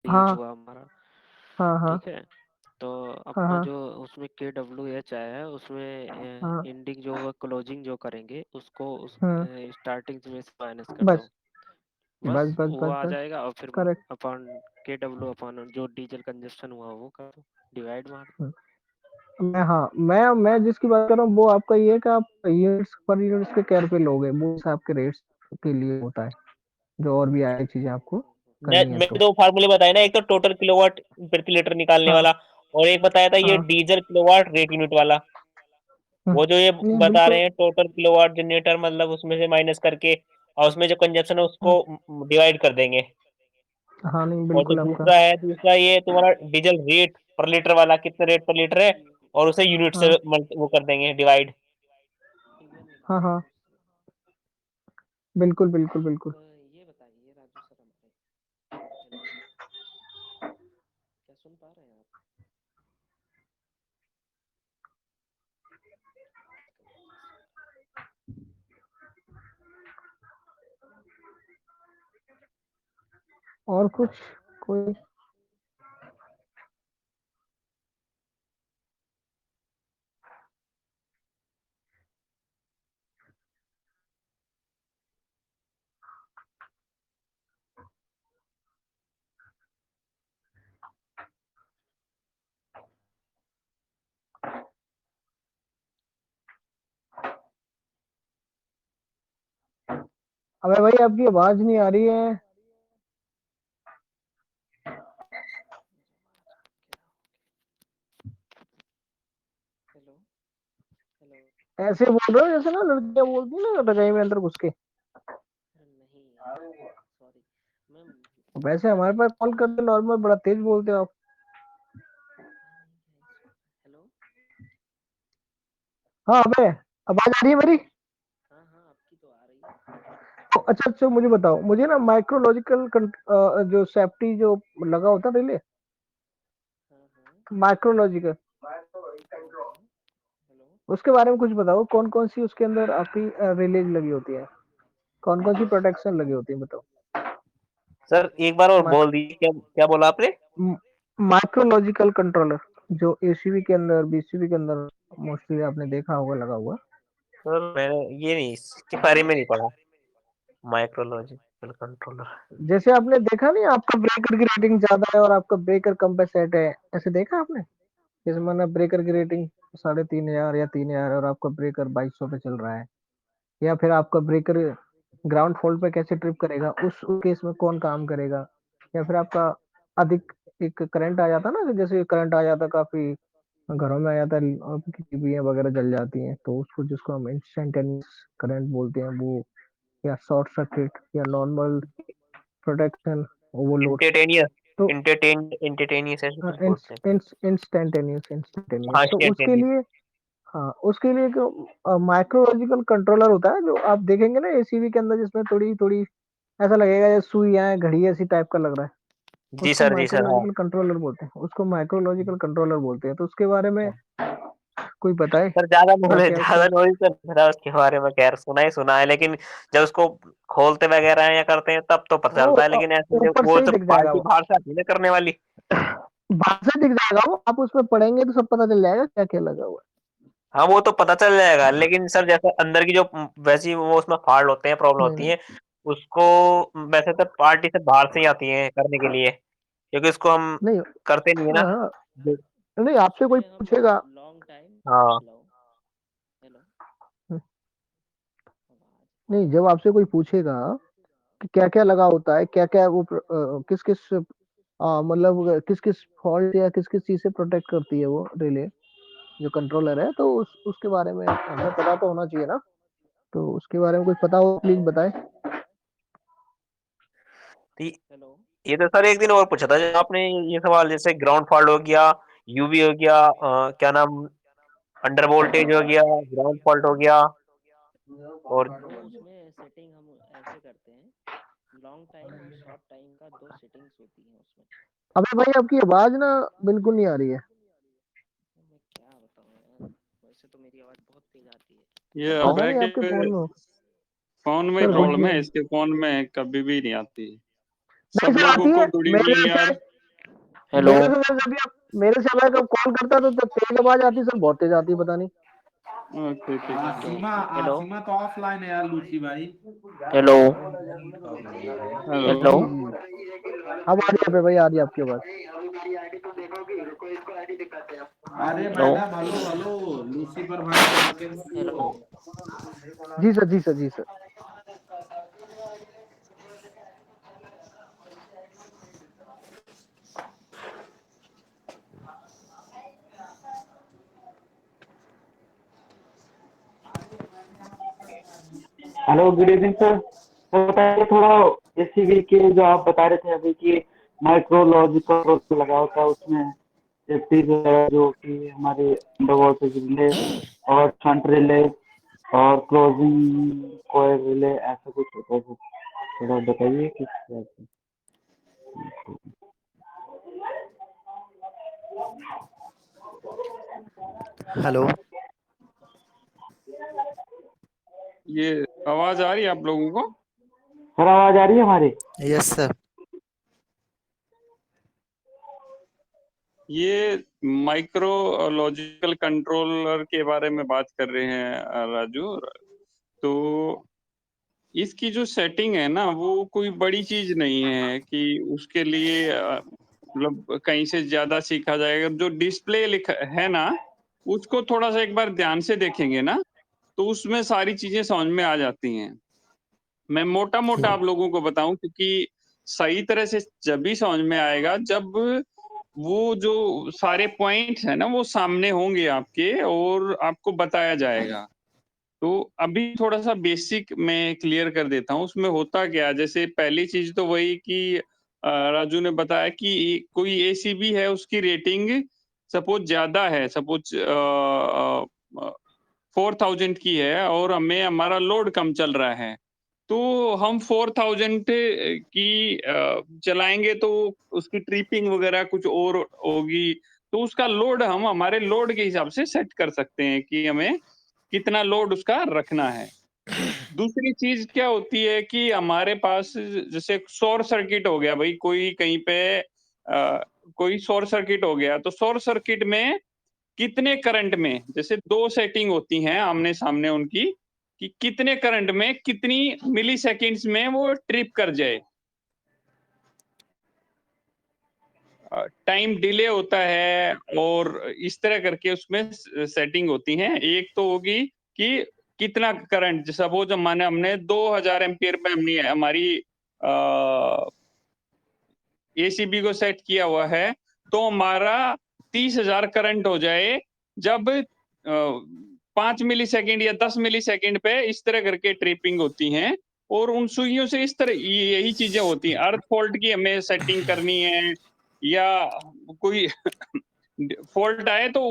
Reach हाँ हुआ हमारा। हाँ हाँ ठीक है, तो हाँ अपना हाँ जो उसमें KWH आया है उसमें हाँ। एंडिंग जो होगा क्लोजिंग जो करेंगे उसको उस हम्म। स्टार्टिंग में से माइनस कर बस दो। बस बस बस वो बस आ बस। जाएगा और फिर करेक्ट। अपॉन KW अपॉन जो डीजल कंजप्शन हुआ वो कर दो, डिवाइड मार दो। मैं, हाँ, मैं जिसकी बात कर रहा हूँ वो आपका ये है कि आप यूनिट्स पर यूनिट्स के कैर पे लोगे, वो आपके रेट्स के लिए होता है, जो और भी अच्छा। आए चीजें आपको मैं करनी है मैंने तो। दो फार्मूले बताए ना, एक तो टोटल किलोवाट प्रति लीटर निकालने हाँ वाला, और एक बताया था ये हाँ। डीजल किलोवाट रेट यूनिट वाला। वो जो ये नहीं बता रहे बिल्कुल। हैं टोटल किलोवाट जनरेटर, मतलब उसमें से माइनस करके और उसमें जो कंजप्शन है हाँ उसको डिवाइड कर देंगे। हाँ, नहीं और जो बिल्कुल आपका। दूसरा है, दूसरा ये तुम्हारा डीजल रेट पर लीटर वाला, कितने रेट पर लीटर है, और उसे यूनिट से हाँ वो कर देंगे डिवाइड। इवन हाँ निकाल हाँ, लो उससे। बिल्कुल बिल्कुल बिल्कुल। आप ये बताइए राजू सर हमारे। हेलो, क्या सुन पा रहे हैं आप? और कुछ, कोई? अबे भाई आपकी आवाज नहीं आ रही है। Hello hello. ऐसे बोल रहे हो जैसे ना लड़कियां बोलती है ना रजाई में अंदर घुस के। अरे नहीं यार, सॉरी मैम। वैसे हमारे पास कॉल करते नॉर्मल बड़ा तेज बोलते हो आप। पता नहीं क्या इशू है। हेलो। हाँ अबे, आवाज आ रही है मेरी? हाँ हाँ, आपकी तो आ रही है। तो अच्छा अच्छा, मुझे बताओ, मुझे ना माइक्रोलॉजिकल जो सेफ्टी जो लगा होता है रिले, हाँ हाँ। माइक्रोलॉजिकल, ओके। हेलो। उसके बारे में कुछ बताओ। कौन कौन सी उसके अंदर आपकी रिलेज लगी होती है, कौन कौन सी प्रोटेक्शन लगी होती है बताओ। सर एक बार और बोल दीजिए, क्या क्या बोला आपने? माइक्रोलॉजिकल कंट्रोलर जो एसीबी के अंदर बीसीबी के अंदर मोस्टली आपने देखा होगा लगा हुआ। सर मैंने ये नहीं, इसके बारे में नहीं पढ़ा, माइक्रोलॉजिकल कंट्रोलर। जैसे आपने देखा नहीं, आपका ब्रेकर की रेटिंग ज्यादा है और आपका ब्रेकर कंपेसेट है, ऐसे देखा आपने? जैसे माना ब्रेकर की रेटिंग 3,500 या 3,000 और आपका ब्रेकर 2,200 पे चल रहा है, या फिर आपका ब्रेकर ग्राउंड फॉल्ट पे कैसे ट्रिप करेगा, उस केस में कौन काम करेगा, या फिर आपका अधिक एक करंट आ जाता ना, जैसे करंट आ जाता काफी घरों में आ जाता है और टीवीएं वगैरह जल जाती हैं, तो उसको जिसको हम इंस्टेंटेनियस करंट बोलते हैं वो, या शॉर्ट सर्किट या नॉर्मल प्रोटेक्शन ओवरलोड। इंटेटेनियस, तो इंटेटेनियस ऐसे कुछ बोलते हैं। इंस्टेंटेनियस इंस्टेंटेनियस हाँ तो उसके इंस्टेंटेनियस। लिए, हाँ उसके लिए एक माइक्रोलॉजिकल कंट्रोलर होता है जो आप देखेंगे ना एसीबी के अंदर, जिसमें थोड़ी थोड़ी ऐसा लगेगा जैसे सुइयां हैं, घड़ी ऐसी टाइप का लग रहा है। जी उसको सर, जी सर, हाँ। माइक्रोलॉजिकल कंट्रोलर बोलते हैं, उसको माइक्रोलॉजिकल कंट्रोलर बोलते हैं। तो उसके बारे में कोई बताए सर ज्यादा क्या नॉलेज, क्या ज्यादा उसके। नॉलेज तो नहीं था उसके बारे में, खैर सुना ही सुना है, लेकिन जब उसको खोलते वगैरह हैं या करते हैं तब तो पता वो चलता है, लेकिन ऐसे ऊपर वो से ही तो दिख जाएगा बाल्टी वो, बाहर से आती है ना करने वाली। बाहर से दिख जाएगा वो, आप उसमें पढ़ेंगे तो सब पता चल जाएगा क्या क्या लगा हुआ हाँ वो तो पता चल जाएगा, लेकिन सर जैसे अंदर की जो वैसी वो उसमें फॉल्ट होते हैं, प्रॉब्लम है। नहीं होती नहीं। है उसको, वैसे तो पार्टी से बाहर से ही आती है करने के लिए, क्योंकि उसको हम नहीं। करते नहीं है ना। हाँ, जो- नहीं आपसे कोई उसमें हम पूछेगा। Long time. हाँ। Hello hello. आवाज आ नहीं, रही जब है? आपसे कोई पूछेगा कि क्या क्या लगा होता है, क्या क्या वो किस किस मतलब किस किस फॉल्ट या किस किस चीज से प्रोटेक्ट करती है वो रिले, जो कंट्रोलर है, तो उसके बारे में हमें पता तो होना चाहिए ना। तो उसके बारे में कुछ पता हो प्लीज बताएं। तो हेलो। ये तो सर एक दिन और पूछा था जब आपने ये सवाल, जैसे ग्राउंड फॉल्ट हो गया, यूवी हो गया, क्या नाम, अंडर वोल्टेज हो गया, ग्राउंड फॉल्ट हो गया, और वो उसमें सेटिंग हम ऐसे करते हैं, लॉन्ग टाइम और शॉर्ट टाइम का दो सेटिंग्स होती हैं उसमें। अबे भाई आपकी आवाज ना बिल्कुल नहीं आ रही है। मैं क्या बताऊं यार, वैसे तो मेरी आवाज बहुत तेज आती है। ये अब पता है नहीं कि आपके फोन में फोन में ही सर प्रॉब्लम नहीं है, इसके फोन में कभी भी नहीं आती। सब सर लोगों आती को है गुड मेरे इवनिंग से। यार। हेलो मेरे से जब कॉल करता तो तब तेज आवाज आती सर, बहुत तेज आती, पता नहीं। ओके ठीक है। हेलो आसिमा तो ऑफलाइन है यार लूसी भाई। Hello hello. जी जी, अब आ रही है भाई, आ रही है आपकी आवाज। अरे hello madam hello hello, Lucifer भाई कैसे हेलो हो? जी सर, जी सर, जी sir. Hello, good evening sir. तो बताइए थोड़ा एसीबी के जो आप बता रहे थे अभी कि माइक्रोलॉजिकल रोल लगा होता है उसमें, सेफ्टी जो है, जो कि हमारे अंडरवाटर रिले और फ्रंट रिले और क्लोजिंग कोयल रिले, ऐसा कुछ होता है सर? थोड़ा बताइए किस तरह से। हेलो। ये आवाज आ रही है आप लोगों को? सर आवाज आ रही है हमारी? Yes sir. ये माइक्रोलॉजिकल कंट्रोलर के बारे में बात कर रहे हैं राजू। तो इसकी जो सेटिंग है ना, वो कोई बड़ी चीज नहीं है कि उसके लिए मतलब कहीं से ज्यादा सीखा जाएगा। जो डिस्प्ले लिखा है ना, उसको थोड़ा सा एक बार ध्यान से देखेंगे ना, तो उसमें सारी चीजें समझ में आ जाती हैं। मैं मोटा मोटा आप लोगों को बताऊं, क्योंकि सही तरह से जब भी समझ में आएगा जब वो जो सारे पॉइंट्स है ना वो सामने होंगे आपके और आपको बताया जाएगा। तो अभी थोड़ा सा बेसिक मैं क्लियर कर देता हूँ। उसमें होता क्या है, जैसे पहली चीज तो वही कि राजू ने बताया कि कोई एसीबी है, उसकी रेटिंग सपोज ज्यादा है, सपोज 4000 की है और हमें हमारा लोड कम चल रहा है, तो हम 4000 की चलाएंगे तो उसकी ट्रिपिंग वगैरह कुछ और होगी। तो उसका लोड हम हमारे लोड के हिसाब से सेट कर सकते हैं कि हमें कितना लोड उसका रखना है। दूसरी चीज क्या होती है कि हमारे पास जैसे शॉर्ट सर्किट हो गया भाई, कोई कहीं पे कोई शॉर्ट सर्किट हो गया, तो शॉर्ट सर्किट में कितने करंट में, जैसे 2 सेटिंग होती हैं आमने-सामने उनकी, कि कितने करंट में कितनी मिलीसेकंड्स में वो ट्रिप कर जाए। टाइम डिले होता है और इस तरह करके उसमें सेटिंग होती हैं। एक तो होगी कि कितना करंट, सपोज माने हमने 2000 एम्पीयर पे हमने हमारी एसीबी को सेट किया हुआ है, तो हमारा 30,000 करंट हो जाए जब 5 मिलीसेकंड या 10 मिलीसेकंड पे इस तरह करके ट्रिपिंग होती हैं। और उन सुइयों से इस तरह यही चीजें होती हैं। अर्थ फॉल्ट की हमें सेटिंग करनी है या कोई फॉल्ट आए तो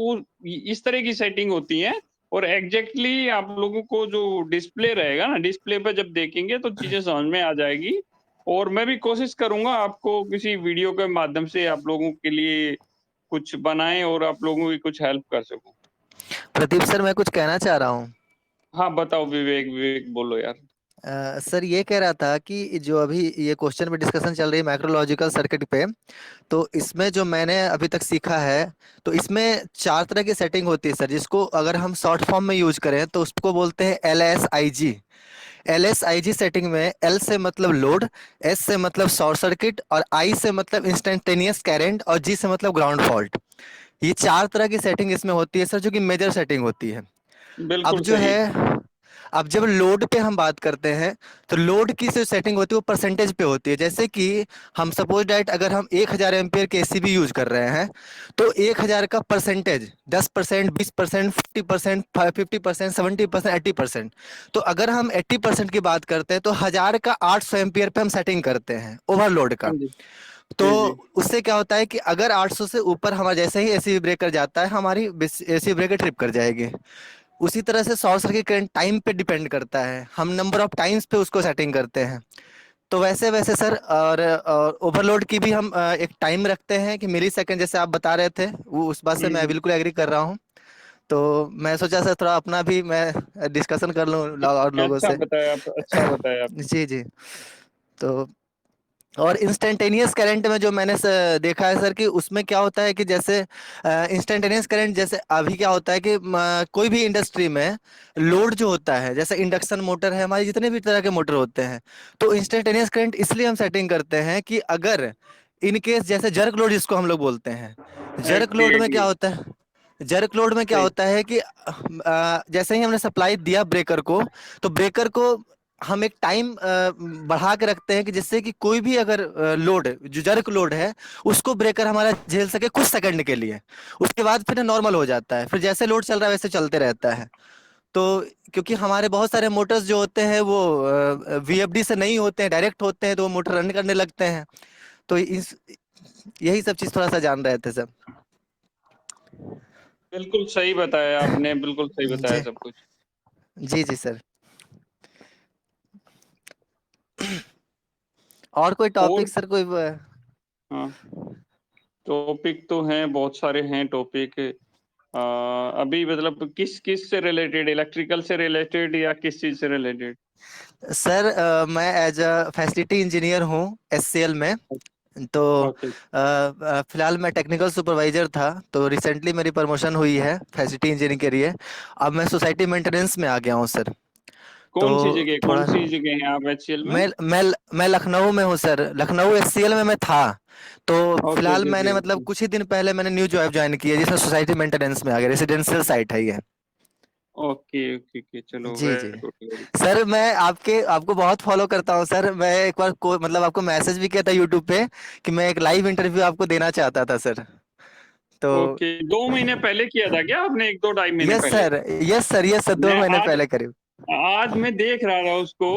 इस तरह की सेटिंग होती है। और एग्जैक्टली आप लोगों को जो डिस्प्ले रहेगा ना, डिस्प्ले पे जब देखेंगे तो चीजें समझ में आ जाएगी। और मैं भी कोशिश करूंगा आपको किसी वीडियो के माध्यम से आप लोगों के लिए कुछ बनाएं और आप लोगों की कुछ हेल्प कर सकूं। प्रदीप सर, मैं कुछ कहना चाह रहा हूँ। हाँ बताओ विवेक, विवेक बोलो यार। सर ये कह रहा था कि जो अभी ये क्वेश्चन पे डिस्कशन चल रही है माइक्रोलॉजिकल सर्किट पे, तो इसमें जो मैंने अभी तक सीखा है, तो इसमें 4 तरह की सेटिंग होती है सर, जिसको अगर हम शॉर्ट फॉर्म में यूज करें तो उसको बोलते हैं LSIG। LSIG सेटिंग में L से मतलब लोड, S से मतलब शॉर्ट सर्किट और I से मतलब इंस्टेंटेनियस करंट और G से मतलब ग्राउंड फॉल्ट। ये 4 तरह की सेटिंग इसमें होती है सर, जो कि मेजर सेटिंग होती है। अब बिल्कुल जो सही। है, अब जब लोड पे हम बात करते हैं, तो लोड की जो सेटिंग होती है वो परसेंटेज पे होती है। जैसे कि हम सपोज डैट अगर हम 1000 एम्पियर के एसीबी यूज कर रहे हैं, तो 1000 का परसेंटेज 10%, 20%, 50%, 50%, 70%, 80%। तो अगर हम 80% की बात करते हैं तो 1000 का 800 एम्पियर पे हम सेटिंग करते हैं ओवरलोड हाँ का। जी। तो जी जी। उससे क्या होता है कि अगर 800 से ऊपर हमारा जैसे ही एसी ब्रेकर जाता है, हमारी एसी ब्रेकर ट्रिप कर जाएगी। उसी तरह से शॉर्ट सर्किट करंट टाइम पे डिपेंड करता है, हम नंबर ऑफ टाइम्स पे उसको सेटिंग करते हैं। तो वैसे वैसे सर, और ओवरलोड की भी हम एक टाइम रखते हैं कि मिली सेकेंड, जैसे आप बता रहे थे, वो उस बात से मैं बिल्कुल एग्री कर रहा हूँ। तो मैं सोचा सर थोड़ा अपना भी मैं डिस्कशन कर लूँ और लोगों अच्छा से। बताया आप, अच्छा बताया आप। जी जी। तो और इंस्टेंटेनियस करंट में जो मैंने देखा है सर कि उसमें क्या होता है कि जैसे इंस्टेंटेनियस करंट, जैसे अभी क्या होता है कि कोई भी इंडस्ट्री में लोड जो होता है, जैसे इंडक्शन मोटर है, हमारे जितने भी तरह के मोटर होते हैं, तो इंस्टेंटेनियस करंट इसलिए हम सेटिंग करते हैं कि अगर इन केस जैसे जर्क लोड जिसको हम लोग बोलते हैं, जर्क एग्री लोड में क्या एग्री। होता है, जर्क लोड में क्या सही। होता है कि जैसे ही हमने सप्लाई दिया ब्रेकर को, तो ब्रेकर को हम एक टाइम बढ़ा के रखते हैं कि जिससे कि कोई भी अगर लोड जो जर्क लोड है उसको ब्रेकर हमारा झेल सके कुछ सेकंड के लिए, उसके बाद फिर नॉर्मल हो जाता है, फिर जैसे लोड चल रहा है वैसे चलते रहता है। तो क्योंकि हमारे बहुत सारे मोटर्स जो होते हैं वो वीएफडी से नहीं होते हैं, डायरेक्ट होते हैं, तो वो मोटर रन करने लगते हैं। तो इस यही सब चीज थोड़ा सा जान रहे थे सर। बिल्कुल सही बताया आपने, बिल्कुल सही बताया जी सब कुछ। जी जी सर। और कोई और टॉपिक सर, कोई हाँ, टॉपिक तो हैं, बहुत सारे हैं टॉपिक। अभी मतलब किस किस से रिलेटेड, इलेक्ट्रिकल से रिलेटेड या किस चीज से रिलेटेड? सर मैं एज अ फैसिलिटी इंजीनियर हूँ एससीएल में। तो ओके। फिलहाल मैं टेक्निकल सुपरवाइजर था, तो रिसेंटली मेरी प्रमोशन हुई है फैसिलिटी इंजीनियरिंग के लिए। अब मैं सोसाइटी मेंटेनेंस में आ गया हूँ सर। तो कौन थोड़ा सी जगह है आप एचसीएल में? मैं लखनऊ में हूँ सर, लखनऊ एचसीएल में मैं था। तो ओके फिलहाल ओके मैंने मतलब ओके कुछ ही दिन पहले मैंने न्यू जॉब ज्वाइन की है, जिसमें सोसाइटी मेंटेनेंस में आ गया, रेसिडेंशियल साइट है ये। ओके ओके ओके, चलो जी जी वेरी गुड वेरी सर, मैं आपको बहुत फॉलो करता हूँ सर। मैं एक बार मतलब आपको मैसेज भी किया था यूट्यूब पे कि मैं एक लाइव इंटरव्यू आपको देना चाहता था सर। तो गुड। ओके, 2 महीने पहले किया था क्या आपने, 1 2 ढाई महीने यस पहले? Sir, yes sir, yes sir, दो मैं महीने आज पहले करीब। आज मैं देख रहा था उसको,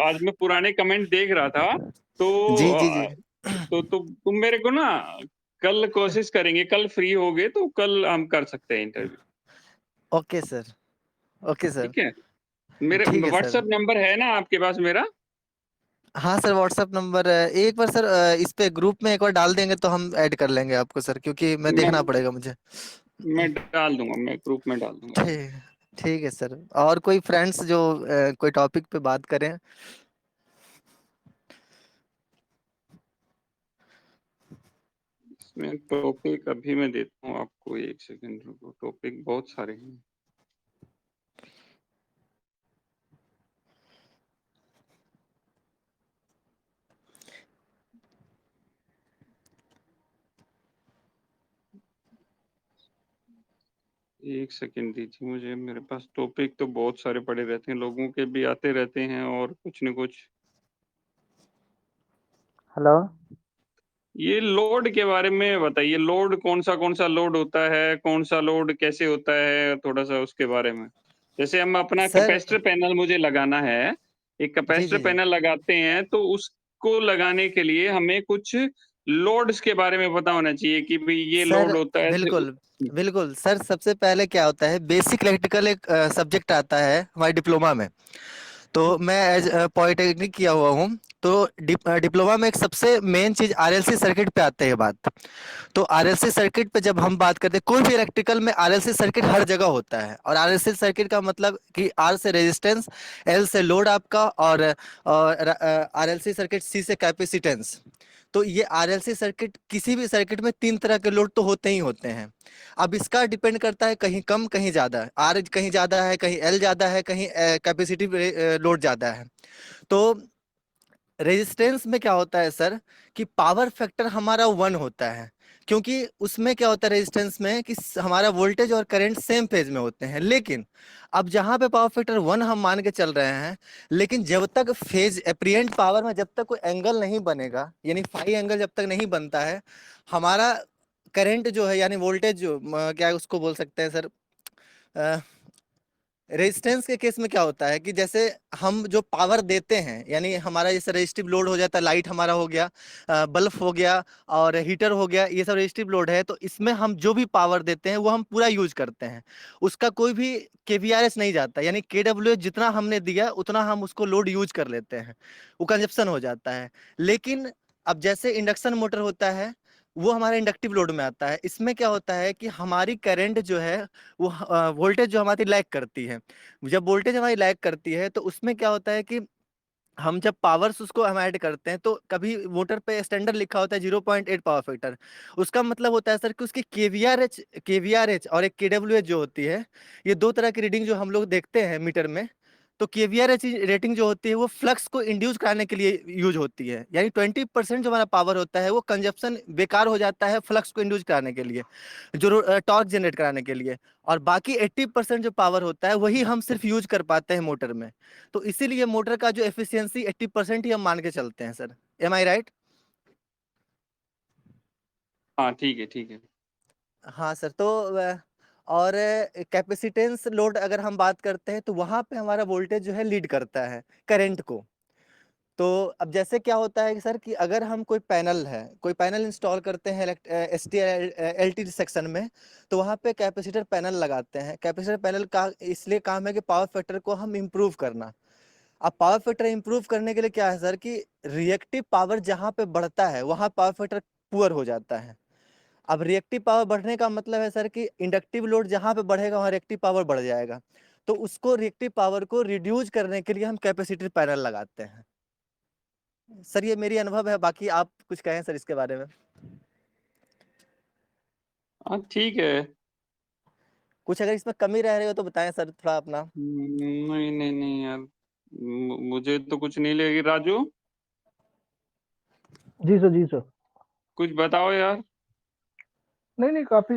आज मैं पुराने कमेंट देख रहा था। तो जी जी जी। तो तुम मेरे को ना कल कोशिश करेंगे, कल फ्री होगे तो कल हम कर सकते हैं interview. Okay sir, okay sir. ठीक है, मेरे ठीक है सर। व्हाट्सएप नंबर है ना आपके पास मेरा? हाँ सर, व्हाट्सएप नंबर एक बार सर इस पे ग्रुप में एक बार डाल देंगे तो हम ऐड कर लेंगे आपको सर, क्योंकि मैं मैं देखना पड़ेगा मुझे। मैं डाल दूंगा, मैं ग्रुप में डाल दूंगा। ठीक ठीक है सर। और कोई फ्रेंड्स जो कोई टॉपिक पे बात करें? इसमें टॉपिक अभी मैं देता हूँ आपको, 1 सेकंड रुको, टॉपिक बहुत सारे हैं। एक सेकंड दीजिए मुझे, मेरे पास टॉपिक तो बहुत सारे पड़े रहते हैं, लोगों के भी आते रहते हैं और कुछ न कुछ। हेलो। ये लोड के बारे में बताइए, लोड कौन सा लोड होता है, कौन सा लोड कैसे होता है, थोड़ा सा उसके बारे में। जैसे हम अपना सर कैपेसिटर पैनल मुझे लगाना है, एक जी कैपेसिटर जी जी। पैनल लगाते हैं, तो उसको लगाने के लिए हमें कुछ लोड्स के बारे में पता होना चाहिए कि भाई ये सर लोड होता है ऐसे। बिल्कुल बिल्कुल सर, सबसे पहले क्या होता है, बेसिक इलेक्ट्रिकल एक सब्जेक्ट आता है हमारे डिप्लोमा में। तो मैं एज पॉलिटेक्निक किया हुआ हूँ। तो डिप्लोमा में एक सबसे मेन चीज आरएलसी सर्किट पे आते हैं बात। तो आरएलसी सर्किट पे जब हम बात करते हैं, कोई भी इलेक्ट्रिकल में आरएलसी सर्किट हर जगह होता है। और आरएलसी सर्किट का मतलब कि आर से रेजिस्टेंस, एल से लोड आपका, और आरएलसी सर्किट, सी से कैपेसिटेंस। तो ये आरएलसी सर्किट, किसी भी सर्किट में तीन तरह के लोड तो होते ही होते हैं। अब इसका डिपेंड करता है, कहीं कम कहीं ज्यादा, आर कहीं ज्यादा है, कहीं एल ज्यादा है, कहीं कैपेसिटिव लोड ज्यादा है। तो रेजिस्टेंस में क्या होता है सर कि पावर फैक्टर हमारा 1 होता है। क्योंकि उसमें क्या होता है रेजिस्टेंस में कि हमारा वोल्टेज और करंट सेम फेज में होते हैं। लेकिन अब जहां पे पावर फैक्टर 1 हम मान के चल रहे हैं, लेकिन जब तक फेज एप्रिएंट पावर में जब तक कोई एंगल नहीं बनेगा, यानी फाई एंगल जब तक नहीं बनता है, हमारा करंट जो है, यानी वोल्टेज जो क्या उसको बोल सकते हैं सर, रेजिस्टेंस के केस में क्या होता है कि जैसे हम जो पावर देते हैं, यानी हमारा जैसे रेजिस्टिव लोड हो जाता है, लाइट हमारा हो गया, बल्ब हो गया, और हीटर हो गया, ये सब रेजिस्टिव लोड है। तो इसमें हम जो भी पावर देते हैं वो हम पूरा यूज करते हैं, उसका कोई भी केवीआरएस नहीं जाता, यानी केडब्ल्यू जितना हमने दिया उतना हम उसको लोड यूज कर लेते हैं, वो कंजप्शन हो जाता है। लेकिन अब जैसे इंडक्शन मोटर होता है, वो हमारे इंडक्टिव लोड में आता है। इसमें क्या होता है कि हमारी करंट जो है वो वोल्टेज जो हमारी लैग करती है। जब वोल्टेज हमारी लैग करती है तो उसमें क्या होता है कि हम जब पावर्स उसको हम ऐड करते हैं तो कभी मोटर पे स्टैंडर्ड लिखा होता है 0.8 पावर फैक्टर। उसका मतलब होता है सर कि उसकी केवीआरएच और एक केडब्ल्यूएच जो होती है, ये दो तरह की रीडिंग जो हम लोग देखते हैं मीटर में। तो केवीआरएच रेटिंग जो होती है वो फ्लक्स को इंड्यूस कराने के लिए यूज होती है, यानी 20% जो हमारा पावर होता है वो कंजप्शन बेकार हो जाता है फ्लक्स को इंड्यूस कराने के लिए, जो टॉर्क जनरेट कराने के लिए। और बाकी 80% जो पावर होता है वही हम सिर्फ यूज कर पाते हैं मोटर में। तो इसीलिए मोटर का जो एफिशिएंसी 80% ही हम मान के चलते हैं सर। एम आई राइट? हाँ ठीक है ठीक है। हाँ सर। तो और कैपेसिटेंस लोड अगर हम बात करते हैं तो वहां पे हमारा वोल्टेज जो है लीड करता है करंट को। तो अब जैसे क्या होता है कि सर कि अगर हम कोई पैनल इंस्टॉल करते हैं S T L T section में, तो वहाँ पे कैपेसिटर पैनल लगाते हैं। कैपेसिटर पैनल का इसलिए काम है कि पावर फैक्टर को हम इम्प्रूव करना। अब पावर फैक्टर इंप्रूव करने के लिए क्या है सर कि रिएक्टिव पावर जहां पे बढ़ता है वहां पावर फैक्टर पुअर हो जाता है। अब रिएक्टिव पावर बढ़ने का मतलब है सर कि इंडक्टिव लोड जहां पे बढ़ेगा वहां रिएक्टिव पावर बढ़ जाएगा। तो उसको रिएक्टिव पावर को रिड्यूस करने के लिए हम कैपेसिटर पैनल लगाते हैं। सर ये मेरी अनुभव है, बाकी आप कुछ कहें सर इसके बारे में। हाँ ठीक है। कुछ अगर इसमें कमी रह रही हो तो बताएं सर थोड़ा अपना। नहीं नहीं नहीं यार, मुझे तो कुछ नहीं लगी। राजू जी सर, जी सर। कुछ बताओ यार। नहीं नहीं, काफी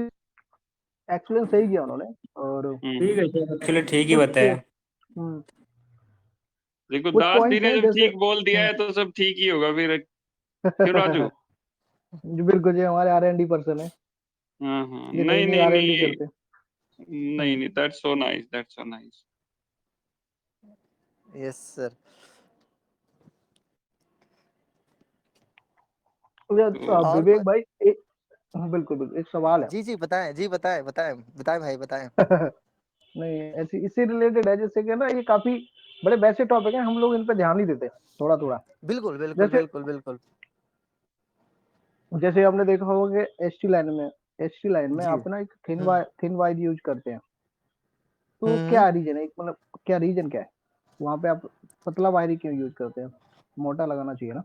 एक्सप्लेन सही किया उन्होंने। और ठीक है सर, एक्चुअली ठीक ही कुछ बताया। देखो कुछ दास दी पॉइंट्स ने हैं जब जैसे। ठीक बोल दिया है तो सब ठीक ही होगा फिर। क्यों राजू? जी बिल्कुल, जी हमारे R&D पर्सन है, हाँ हाँ, ये नई नहीं नई नहीं R&D नहीं, करते हैं। नहीं नहीं, that's so nice, that's so nice. Yes sir. और विवेक भाई, एक, हाँ, बिल्कुल बिल्कुल, एक सवाल है। जी बताएं, जी बताएं बताएं बताएं भाई बताएं। नहीं, ऐसी इससे रिलेटेड है, जैसे कि ना ये काफी बड़े वैसे टॉपिक है, हम लोग इन पे ध्यान नहीं देते थोड़ा थोड़ा। बिल्कुल बिल्कुल जैसे बिल्कुल बिल्कुल। जैसे आपने देखा होगा कि एसटी लाइन में जी। आप ना एक थिन वायर यूज करते हैं। तो हम्म। क्या रीजन है, एक मतलब क्या रीजन क्या है वहां पे आप पतला वायर ही क्यों यूज करते हैं? मोटा लगाना चाहिए ना।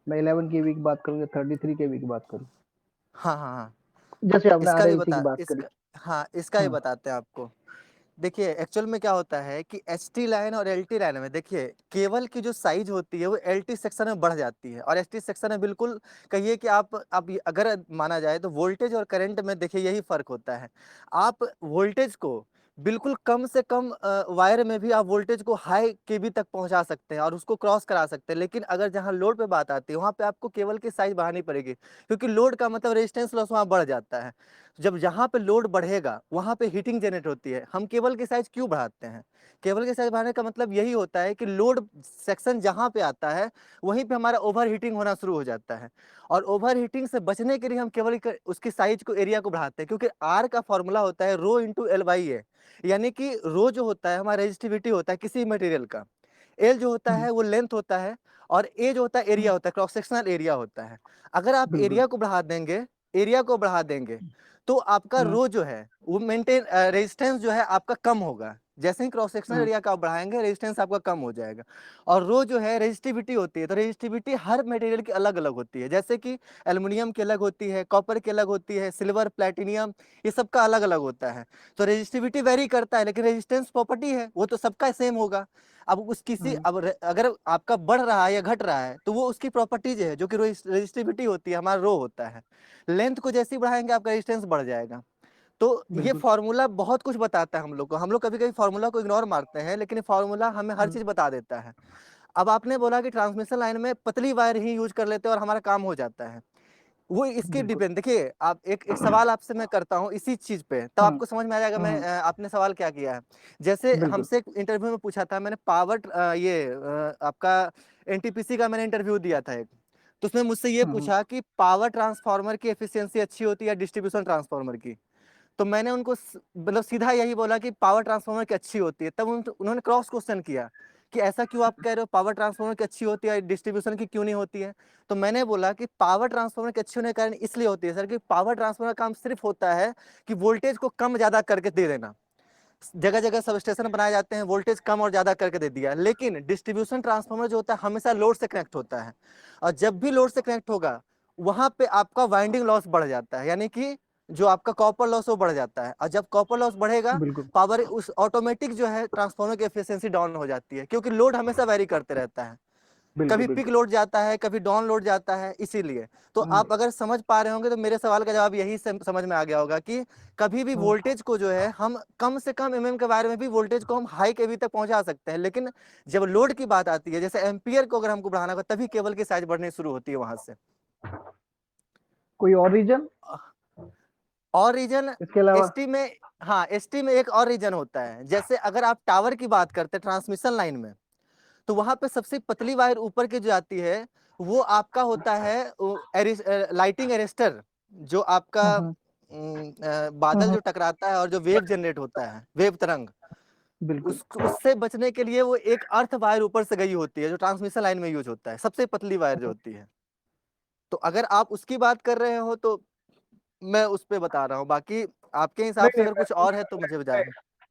मैं 11 kV की बात करूँ या 33 kV की बात करूँ, हाँ हाँ हाँ। जैसे आपने इसका भी RLC की बता बात करी। इसका हाँ, इसका भी हाँ। बताते हैं आपको। देखिए एक्चुअल में क्या होता है कि एस टी लाइन और एल टी लाइन में देखिए केबल की जो साइज होती है वो एल टी सेक्शन में बढ़ जाती है और एस टी सेक्शन में बिल्कुल कहिए कि आप अगर माना जाए तो वोल्टेज और करंट में देखिए यही फर्क होता है। आप वोल्टेज को बिल्कुल कम से कम वायर में भी आप वोल्टेज को हाई केवी तक पहुंचा सकते हैं और उसको क्रॉस करा सकते हैं, लेकिन अगर जहां लोड पे बात आती है वहां पे आपको केबल की साइज बढ़ानी पड़ेगी, क्योंकि लोड का मतलब रेजिस्टेंस लॉस वहां बढ़ जाता है। जब जहां पे लोड बढ़ेगा वहां पे हीटिंग जनरेट होती है। हम केबल की साइज क्यों बढ़ाते हैं? केबल की साइज बढ़ाने का मतलब यही होता है कि लोड सेक्शन जहां पे आता है वहीं पे हमारा ओवर हीटिंग होना शुरू हो जाता है, और ओवर हीटिंग से बचने के लिए हम केबल उसकी साइज को एरिया को बढ़ाते हैं, क्योंकि आर का फॉर्मूला होता है रो इंटू एल बाई ए। यानी कि रो जो होता है हमारा रेजिस्टिविटी होता है किसी मटेरियल का, एल जो होता है वो लेंथ होता है, और ए जो होता है एरिया होता है, क्रॉस सेक्शनल एरिया होता है। अगर आप बिल्कुल। एरिया को बढ़ा देंगे तो आपका हम्म, रो जो है वो मेंटेन रेजिस्टेंस जो है आपका कम होगा। जैसे ही क्रॉस सेक्शनल हम्म, एरिया का आप बढ़ाएंगे रेजिस्टेंस आपका कम हो जाएगा। और रो जो है रेजिस्टिविटी होती है, तो रेजिस्टिविटी हर मटेरियल की अलग अलग होती है, जैसे कि एल्युमिनियम की अलग होती है, कॉपर की अलग होती है, सिल्वर प्लेटिनियम, ये सबका अलग अलग होता है। तो रेजिस्टिविटी वेरी करता है, लेकिन रेजिस्टेंस प्रॉपर्टी है वो तो सबका सेम होगा। अब उस किसी हम्म, अब अगर आपका बढ़ रहा है या घट रहा है तो वो उसकी प्रॉपर्टीज है, जो कि रेजिस्टिविटी होती है, हमारा रो होता है। लेंथ को जैसे ही बढ़ाएंगे आपका रेजिस्टेंस बढ़ जाएगा। तो ये बिल्कुल। फॉर्मूला बहुत कुछ बताता है हम लोग को। हम लोग कभी कभी फॉर्मूला को इग्नोर मारते हैं, लेकिन ये फॉर्मूला हमें हर हम्म, चीज बता देता है। अब आपने बोला कि ट्रांसमिशन लाइन में पतली वायर ही यूज कर लेते हैं और हमारा काम हो जाता है। वो इसके बिल्कुल। डिपेंड, देखिए आप एक सवाल आपसे मैं करता हूँ इसी चीज पे, तब हम्म, आपको समझ में आ जाएगा मैं हम्म, आपने सवाल क्या किया है। जैसे बिल्कुल। हमसे इंटरव्यू में पूछा था, मैंने पावर आपका एनटीपीसी का मैंने इंटरव्यू दिया था एक, तो उसमें मुझसे ये हम्म, पूछा कि पावर ट्रांसफार्मर की एफिशिएंसी अच्छी होती है डिस्ट्रीब्यूशन ट्रांसफार्मर की। तो मैंने उनको मतलब सीधा यही बोला कि पावर ट्रांसफार्मर की अच्छी होती है। तब उन्होंने क्रॉस क्वेश्चन किया कि ऐसा क्यों आप कह रहे हो, पावर ट्रांसफार्मर की अच्छी होती है डिस्ट्रीब्यूशन की क्यों नहीं होती है? तो मैंने बोला कि पावर ट्रांसफार्मर की अच्छी होने के कारण इसलिए होती है सर कि पावर ट्रांसफार्मर का काम सिर्फ होता है कि वोल्टेज को कम ज्यादा करके दे देना। जगह जगह सब स्टेशन बनाए जाते हैं, वोल्टेज कम और ज्यादा करके दे दिया, लेकिन डिस्ट्रीब्यूशन ट्रांसफार्मर जो होता है हमेशा लोड से कनेक्ट होता है, और जब भी लोड से कनेक्ट होगा वहां पे आपका वाइंडिंग लॉस बढ़ जाता है, यानी कि जो आपका कॉपर लॉस वो बढ़ जाता है, और जब कॉपर लॉस बढ़ेगा बिल्कुल पावर उस ऑटोमेटिक जो है ट्रांसफार्मर की एफिशिएंसी डाउन हो जाती है, क्योंकि लोड हमेशा वेरी करते रहता है, बिल्कुल कभी पिक बिल्कुल। लोड जाता है, कभी डाउन लोड जाता है, इसीलिए। तो हम्म, आप अगर समझ पा रहे होंगे तो मेरे सवाल का जवाब यही समझ में आ गया होगा कि कभी भी हम्म। वोल्टेज को जो है हम कम से कम एमएम के बारे में भी वोल्टेज को हम हाई केवी तक पहुंचा सकते हैं, लेकिन जब लोड की बात आती है, जैसे एम्पियर को अगर हमको बढ़ाना होगा, तभी केबल की साइज बढ़नी शुरू होती है वहां से। कोई और रीजन और रीजन इसके अलावा? एसटी में, हाँ एसटी में एक और रीजन होता है, जैसे अगर आप टावर की बात करते हैं ट्रांसमिशन लाइन में, तो वहां पे सबसे पतली वायर ऊपर की जो आती है वो आपका होता है लाइटिंग एरेस्टर, जो आपका हम्म बादल हम्म, जो टकराता है और जो वेव जनरेट होता है, वेव तरंग, बिल्कुल। उससे बचने के लिए वो एक अर्थ वायर ऊपर से गई होती है, जो ट्रांसमिशन लाइन में यूज होता है, सबसे पतली वायर जो होती है। तो अगर आप उसकी बात कर रहे हो तो मैं उस पे बता रहा हूँ, बाकी आपके हिसाब नहीं से नहीं अगर कुछ और है तो मुझे बता दें।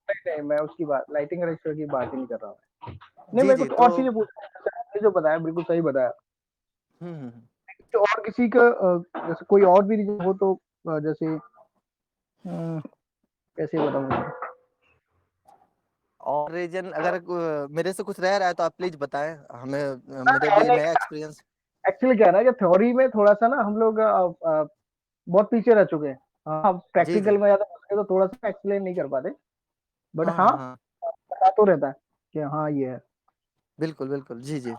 नहीं, मैं उसकी बात, लाइटिंग रजिस्टर की बात ही नहीं कर रहा हूँ। नहीं, जी मैं जी, कुछ तो और चीजें पूछ रहा हूँ। जैसे आपने जो बताया बिल्कुल सही बताया। हम्म। तो और किसी का जैसे कोई और भी रीजन हो तो जैसे कैसे बताऊँ मैं? और रीजन अगर मेरे से कुछ रह रहा है तो आप प्लीज बताएं हमें, मेरे भी नया एक्सपीरियंस। एक्चुअली क्या है ना कि थ्योरी में थोड़ा सा ना हम लोग बहुत पीछे रह चुके हैं। हाँ, जी प्रैक्टिकल जी, में ज्यादा घुस गए तो थोड़ा सा एक्सप्लेन नहीं कर पाते, बट हाँ हाँ हाँ हाँ, पता तो रहता है कि हाँ ये है। बिल्कुल बिल्कुल, जी जी।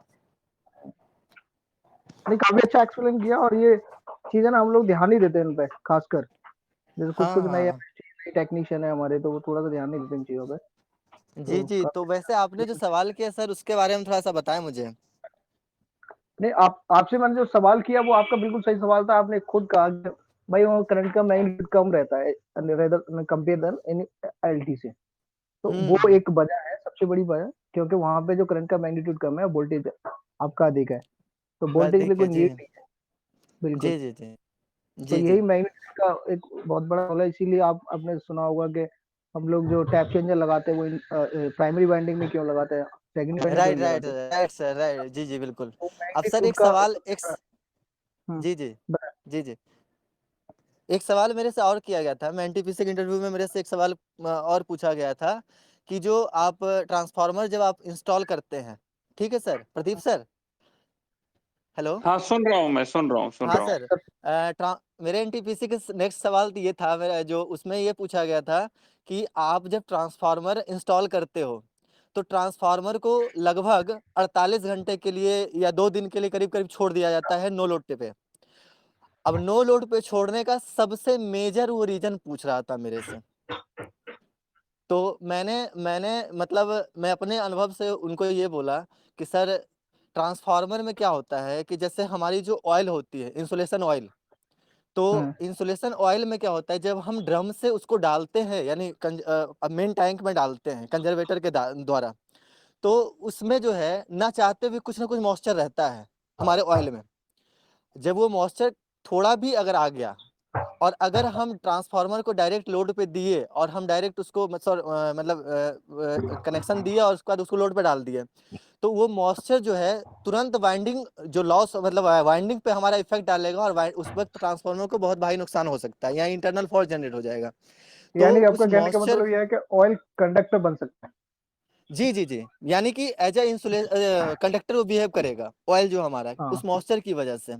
नहीं, काफी अच्छा एक्सप्लेन किया, और ये चीजें ना हम लोग ध्यान नहीं देते इन पे खासकर। जैसे कुछ हाँ कुछ नए हाँ, टेक्नीशियन है हमारे, तो वो थोड़ा सा ध्यान नहीं देते इन चीजों पे। जी तो जी, तो वैसे आपने जो सवाल किया सर उसके बारे में थोड़ा सा बताएं मुझे। नहीं, आप आपसे मैंने जो सवाल किया वो आपका बिल्कुल सही सवाल था। आपने खुद कहा कि भाई वो करंट का मैग्नीट्यूड कम रहता है कंपेयर देन इन एलटी से। तो वो हम्म, एक वजह है, सबसे बड़ी वजह, क्योंकि वहां पे जो करंट का मैग्नीट्यूड कम है, वोल्टेज आपका अधिक है, तो बस वोल्टेज के लिए ठीक कोई है जी। नीड नहीं है। बिल्कुल। जी जी जी, तो जी जी, यही मैग्नीट्यूड का एक बहुत बड़ा रोल है। इसीलिए आप आपने सुना होगा कि हम लोग जो टैप चेंजर लगाते हैं वो प्राइमरी वाइंडिंग में क्यों लगाते हैं, सेकेंडरी वाइंडिंग क्यों राइट नहीं राइट लगाते? राइट सर, राइट, जी जी बिल्कुल। वो अब सर मैग्नीट्यूड एक का सवाल सबसे बड़ा। हम्म, जी जी, बड़ा- जी जी, एक सवाल मेरे से और किया गया था, मैं एनटीपीसी के इंटरव्यू में मेरे से एक सवाल और पूछा गया था कि जो आप ट्रांसफार्मर जब आप इंस्टॉल करते हैं, ठीक है सर, प्रदीप सर, हेलो, हाँ, सुन रहा हूँ, मैं सुन हाँ रहा हूँ। सर, मेरे एनटीपीसी के नेक्स्ट सवाल तो ये था मेरा, जो उसमें ये पूछा गया था कि आप जब ट्रांसफार्मर इंस्टॉल करते हो तो ट्रांसफार्मर को लगभग 48 घंटे के लिए या 2 दिन के लिए करीब करीब छोड़ दिया जाता है नो लोड पे। अब नो लोड पे छोड़ने का सबसे मेजर वो रीजन पूछ रहा था मेरे से, तो मैंने मैंने मतलब मैं अपने अनुभव से उनको ये बोला कि सर ट्रांसफार्मर में क्या होता है कि जैसे हमारी जो ऑयल होती है इंसुलेशन ऑयल, तो हम्म, इंसुलेशन ऑयल में क्या होता है जब हम ड्रम से उसको डालते हैं, यानी मेन टैंक में डालते हैं कंजर्वेटर के द्वारा, तो उसमें जो है ना चाहते हुए कुछ ना कुछ मॉइस्चर रहता है हमारे ऑयल में। जब वो मॉइस्चर थोड़ा भी अगर आ गया और अगर हम ट्रांसफार्मर को डायरेक्ट लोड पे दिए और हम डायरेक्ट उसको मतलब कनेक्शन दिए और उसके बाद उसको लोड पे डाल दिए, तो वो मॉइस्चर जो है तुरंत वाइंडिंग जो लॉस मतलब वाइंडिंग पे हमारा इफेक्ट डालेगा, और उस वक्त ट्रांसफार्मर को बहुत भारी नुकसान हो सकता है, यहाँ इंटरनल फॉल्ट जनरेट हो जाएगा। तो यानी कि आपका उस कहने का मॉइस्चर, मतलब ये है कि ऑयल कंडक्टर बन सकता है। जी जी जी, यानी कि एज ए इंसुले कंडक्टर वो बिहेव करेगा ऑयल जो हमारा है, हाँ। उस मॉइस्चर की वजह से।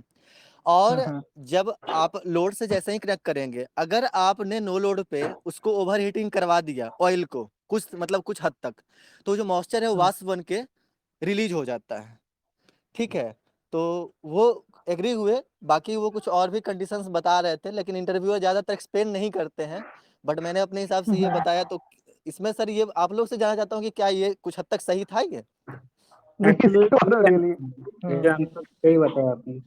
और हम्म, जब आप लोड से जैसे ही कनेक्ट करेंगे, अगर आपने नो लोड पे उसको ओवर हीटिंग करवा दिया ऑयल को कुछ मतलब कुछ हद तक, तो जो मॉइस्चर है वो हम्म। वाष्प बन के रिलीज हो जाता है, ठीक है। तो वो एग्री हुए, बाकी वो कुछ और भी कंडीशंस बता रहे थे, लेकिन इंटरव्यूअर ज्यादातर एक्सप्लेन नहीं करते हैं, बट मैंने अपने हिसाब से ये बताया। तो इसमें सर ये आप लोग से जानना चाहता हूँ कि क्या ये कुछ हद तक सही था ये। नहीं, एक्चुअली इसका मतलब रियली। ये आंसर सही बताया आपने।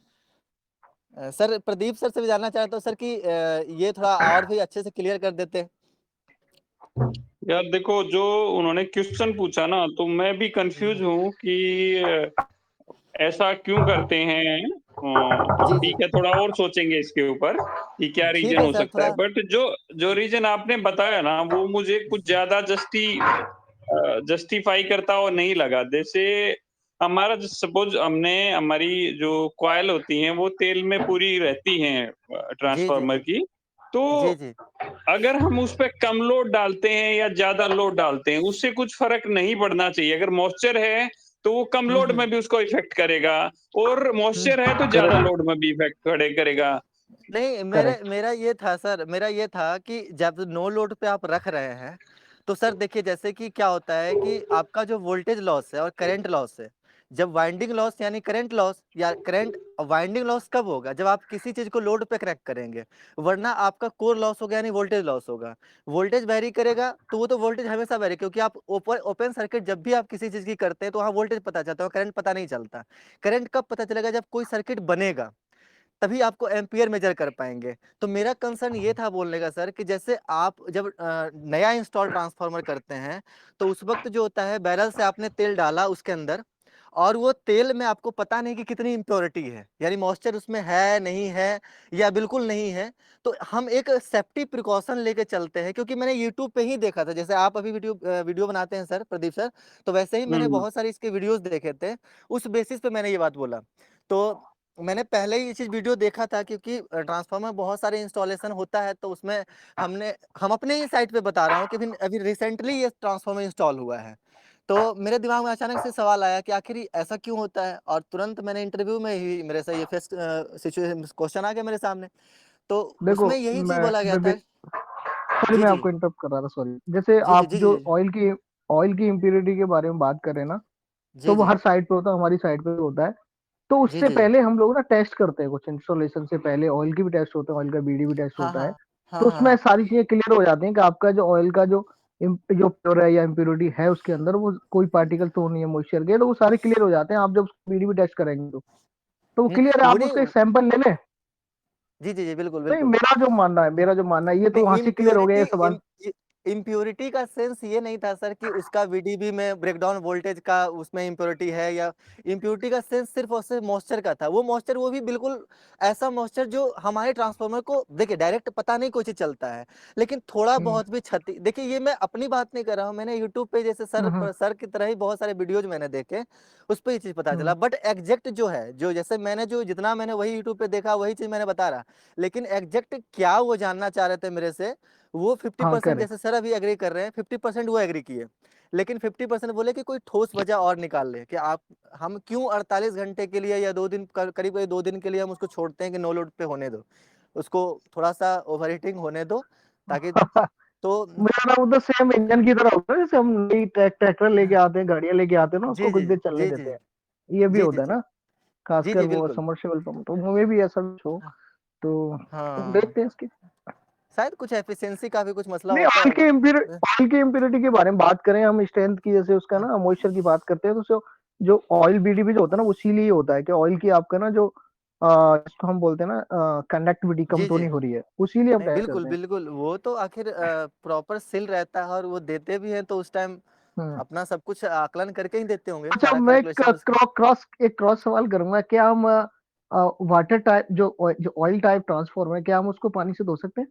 सर प्रदीप सर से भी जानना चाहता हूँ सर कि ये थोड़ा और भी अच्छे से क्लियर कर देते। यार देखो, जो उन्होंने क्वेश्चन पूछा ना, तो मैं भी कंफ्यूज हूँ कि ऐसा क्यों करते हैं। जी जी ठीक है, थोड़ा और सोचेंगे इसके ऊपर कि क्या ठीक रीजन है हो सर, सकता है। थोड़ा बट जो जो रीजन आपने बताया ना, वो मुझे कुछ ज्यादा जस्टिफाई करता हुआ नहीं लगा। जैसे हमारा सपोज हमने हमारी जो कॉइल होती हैं वो तेल में पूरी रहती हैं जी जी ट्रांसफार्मर जी की। तो जी जी अगर हम उस पे कम लोड डालते हैं या ज़्यादा लोड डालते हैं, उससे कुछ फ़र्क नहीं पड़ना चाहिए। अगर मॉइस्चर है, तो वो कम लोड हम्म में भी उसको इफ़ेक्ट करेगा, और हम्म मॉइस्चर है तो ज़्यादा करेक्ट, लोड में भी इफ़ेक्ट करेगा। नहीं, मेरे करेक्ट। मेरा ये था सर, मेरा ये था कि जब नो लोड पे आप रख रहे हैं, तो सर देखिए जैसे कि क्या होता है कि आपका जो वोल्टेज लॉस है और करंट लॉस है, जब वाइंडिंग लॉस यानी करंट लॉस या करंट वाइंडिंग लॉस कब होगा? जब आप किसी चीज को लोड पे कनेक्ट करेंगे, वरना आपका कोर लॉस होगा यानी वोल्टेज लॉस होगा। वोल्टेज वेरी करेगा तो वो तो वोल्टेज हमेशा वेरी, क्योंकि आप ओपन ओपन सर्किट जब भी आप किसी चीज की करते हैं तो वहाँ वोल्टेज पता चलता है, करंट पता नहीं चलता। करंट कब पता चलेगा? जब कोई सर्किट बनेगा, तभी आपको एम्पियर मेजर कर पाएंगे। तो मेरा कंसर्न ये था बोलने का सर, कि जैसे आप जब नया इंस्टॉल ट्रांसफार्मर करते हैं, तो उस वक्त जो होता है, बैरल से आपने तेल डाला उसके अंदर, और वो तेल में आपको पता नहीं कि कितनी इम्प्योरिटी है, यानी मॉइस्चर उसमें है नहीं है या बिल्कुल नहीं है। तो हम एक सेफ्टी प्रिकॉशन लेके चलते हैं, क्योंकि मैंने यूट्यूब पे ही देखा था, जैसे आप अभी वीडियो बनाते हैं सर प्रदीप सर, तो वैसे ही मैंने हुँ, बहुत सारे इसके वीडियोस देखे थे। उस बेसिस पे मैंने ये बात बोला। तो मैंने पहले ही ये चीज वीडियो देखा था, क्योंकि ट्रांसफार्मर बहुत सारे इंस्टॉलेशन होता है, तो उसमें हम अपने ही साइट पे बता रहा हूँ कि अभी रिसेंटली ये ट्रांसफार्मर इंस्टॉल हुआ है। तो मेरे दिमाग में अचानक से सवाल आया कि आखिर ऐसा क्यों होता है, और तुरंत मैंने इंटरव्यू में ही मेरे से ये फेस्ट सिचुएशन क्वेश्चन आ गया मेरे सामने। तो देखो, उसमें यही चीज मैं बोला गया मैं था। सॉरी, जी मैं जी आपको इंटरप्ट कर रहा था, सॉरी। जैसे जी जी आप जी जो जी ऑयल की इम्प्योरिटी के बारे में बात कर रहे हैं ना, तो जी वो जी हर साइड पे होता है, हमारी साइड पे भी होता है। तो जी उससे जी जी पहले हम लोग ना टेस्ट करते हैं, कुछ इंस्टॉलेशन से पहले ऑयल की भी टेस्ट होता है, ऑयल का बीडी भी टेस्ट हाँ होता हाँ है। हाँ तो हाँ उसमें हाँ सारी चीजें क्लियर हो जाती हैं कि आपका जो ऑयल का जो प्योर है या इम्प्योरिटी है उसके अंदर, वो कोई पार्टिकल तो नहीं है मॉइस्चर के, तो वो सारे क्लियर हो जाते हैं। आप जब बीडी भी टेस्ट करेंगे तो वो क्लियर है। वो आप नहीं, उसका एक सैंपल ले लें। जी जी जी बिल्कुल नहीं, बिल्कुल। मेरा जो मानना है ये तो वहां नहीं, से क्लियर हो गया ये सवाल। इम्प्योरिटी का सेंस ये नहीं था सर कि उसका वीडीबी में ब्रेकडाउन वोल्टेज का उसमें इम्प्योरिटी है, या इम्प्योरिटी का सेंस सिर्फ और सिर्फ मॉइस्चर का था। वो मॉइस्चर, वो भी बिल्कुल ऐसा मॉइस्चर जो हमारे ट्रांसफार्मर को देखिए डायरेक्ट पता नहीं कोई चीज चलता है, लेकिन थोड़ा हम्म, बहुत भी क्षति, देखिए ये मैं अपनी बात नहीं कर रहा हूँ, मैंने यूट्यूब पे जैसे हम्म, सर की तरह ही बहुत सारे वीडियोज मैंने देखे, उस पर ये चीज पता चला। हम्म, बट एग्जैक्ट जो है, जो जैसे मैंने जो जितना मैंने वही यूट्यूब पे देखा वही चीज मैंने बता रहा, लेकिन एग्जैक्ट क्या वो जानना चाह रहे थे मेरे से, वो फिफ्टी हाँ, परसेंट करेक्ट। जैसे सर अभी एग्री कर रहे हैं, 50% वो एग्री किए, लेकिन 50% बोले कि कोई ठोस वजह और निकाल ले, कि आप हम क्यों 48 घंटे के लिए या 2 दिन करीब करीब 2 दिन के लिए हम उसको छोड़ते हैं कि नो लोड पे होने दो, उसको थोड़ा सा ओवर हीटिंग होने दो, ताकि तो मेरा ना वो तो सेम इंजन की तरह होता है, जैसे हम नई ट्रैक्टर लेके आते हैं, गाड़ियां लेके आते हैं ना, उसको जी कुछ जी देर चलने जी जी देते हैं। ये भी जी जी होता है जी ना, जी खासकर जी वो बिल्कुल। समर्सिबल पंप, तो मुझे भी ऐसा कुछ हो तो हाँ, देखते हैं इसकी। शायद कुछ एफिशिएंसी का भी कुछ मसला नहीं, होता होगा। ऑयल की इम्प्योरिटी के बारे में बात करें हम, स्ट्रेंथ की, जैसे उसका ना मॉइस्चर की बात करते हैं, तो जो ऑयल बीडीबी जो होता है ना, उसीलिए होता है कि ऑयल की आपका ना जो जिसको हम बोलते हैं ना कंडक्टिविटी कम जी तो जी नहीं हो रही है, उसीलिए हम नहीं, टेस्ट बिल्कुल करते हैं। बिल्कुल, वो तो आखिर प्रॉपर सिल रहता है, और वो देते भी हैं तो उस टाइम हम्म। अपना सब कुछ आकलन करके ही देते होंगे, अच्छा, सारा मैं कैलकुलेशन उसका। एक क्रॉस सवाल करूंगा। क्या हम वाटर टाइप जो ऑयल टाइप ट्रांसफॉर्मर है, क्या हम उसको पानी से धो सकते हैं?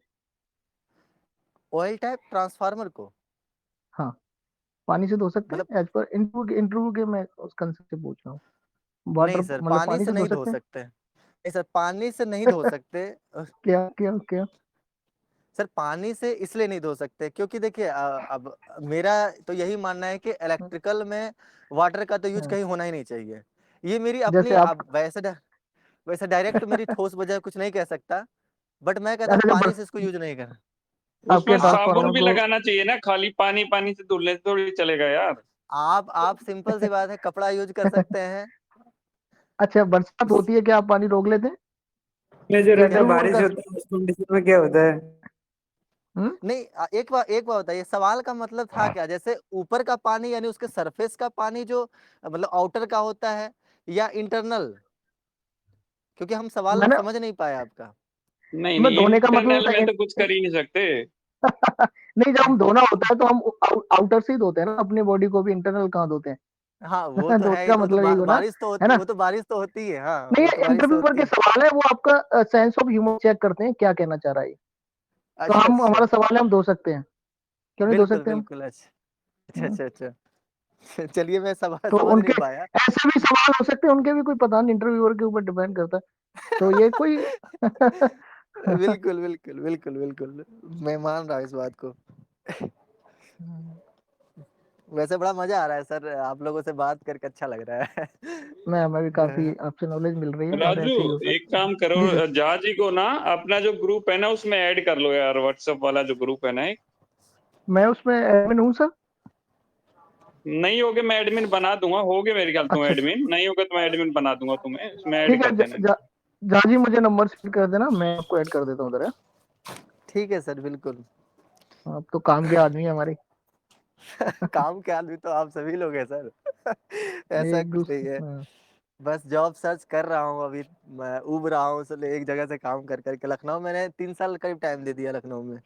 ऑयल टाइप ट्रांसफार्मर को, हाँ, पानी से धो सकते मतलब हैं, एज पर इंटरव्यू के मैं उस कंसेप्ट से पूछ रहा हूँ। वाटर नहीं सर, मतलब पानी पानी से से धो नहीं धो सकते हैं? सकते, नहीं सर, पानी से नहीं धो सकते। क्या क्या क्या? सर पानी से इसलिए नहीं धो सकते क्योंकि देखिए अब मेरा तो यही मानना है कि इलेक्ट्रिकल में वाटर का तो यूज हाँ, कहीं होना ही नहीं चाहिए। ये मेरी अपनी, जैसे आप, अब वैसे डायरेक्ट मेरी ठोस वजह कुछ नहीं कह सकता, बट मैं कहता हूँ अच्छा, जब पानी से इसको यूज नहीं करना। आपके उसमें आप साबुन ट्रांसफार्मर भी को, लगाना चाहिए ना, खाली पानी से धुलने से थोड़ी चलेगा यार। आप सिंपल सी बात है, कपड़ा यूज कर सकते हैं। अच्छा, बरसात होती है, क्या आप पानी रोक लेते हैं? में जो रहता है क्या? इंटरव्यू बारिश का। होता है उस कंडीशन में क्या होता है? हम्म? नहीं, एक बार बताइए, सवाल का मतलब था क्या, जैसे ऊपर का पानी यानी उसके सरफेस का पानी जो मतलब आउटर का होता है, या इंटरनल? क्योंकि हम सवाल मैंने समझ नहीं पाए आपका। नहीं मैं नहीं, धोने का मतलब इंटरनल था में तो कुछ कर ही नहीं सकते। नहीं, जब हम धोना होता है तो हम आउटर से ही धोते हैं ना, अपनी बॉडी को भी इंटरनल कहाँ धोते हैं? हाँ वो तो तो है ही, उसका तो मतलब यही हुआ ना, बारिश तो है होती, ना? वो तो बारिश तो होती है, हाँ नहीं, वो तो बारिश तो इंटरव्यूअर होती के है। सवाल है, वो आपका सेंस ऑफ ह्यूमर चेक करते हैं, क्या कहना चाह रहा है ये। तो अच्छा हम, हमारा अच्छा, सवाल है, हम धो सकते हैं, क्यों नहीं धो बिल्कुल सकते हम? बिल्कुल, अच्छा अच्छा हम्म। अच्छा अच्छा। चलिए मैं तो समझ उनके नहीं पाया। ऐसे भी सवाल हो सकते हैं, उनके भी कोई पता नहीं, इंटरव्यूअर के ऊपर डिपेंड करता है। तो ये कोई बिल्कुल बिल्कुल बिल्कुल बिल्कुल, मैं मान रहा हूँ इस बात को। वैसे बड़ा मजा आ रहा है सर, आप लोगों से बात करके अच्छा लग रहा है। मैं, हमें भी काफी आपसे नॉलेज मिल रही है, और राजू ऐसे ही होता एक है। काम करो, जी जी। जहा जी को ना अपना जो ग्रुप है ना उसमें ऐड कर लो यार, व्हाट्सएप वाला जो ग्रुप है ना एक। मैं उसमें एडमिन हूँ सर। नहीं होगे मैं एडमिन बना दूंगा, होगे मेरे ख्याल तुम अच्छा अच्छा, एडमिन, नहीं होगा तो मैं एडमिन बना दूंगा तुम्हें, उसमें ऐड ठीक है। कर देना। जहाँ जी मुझे नंबर सेंड कर देना, मैं आपको ऐड कर देता हूँ उधर, है? ठीक है सर, बिल्कुल। आप तो काम के आदमी है हमारे। काम के आदमी तो आप सभी लोग हैं सर। ऐसा एक कुछ नहीं दूसरे, है, हाँ। बस जॉब सर्च कर रहा हूँ अभी। मैं उब रहा हूँ सर, एक जगह से काम कर करके। लखनऊ मैंने 3 साल करीब टाइम दे दिया लखनऊ में।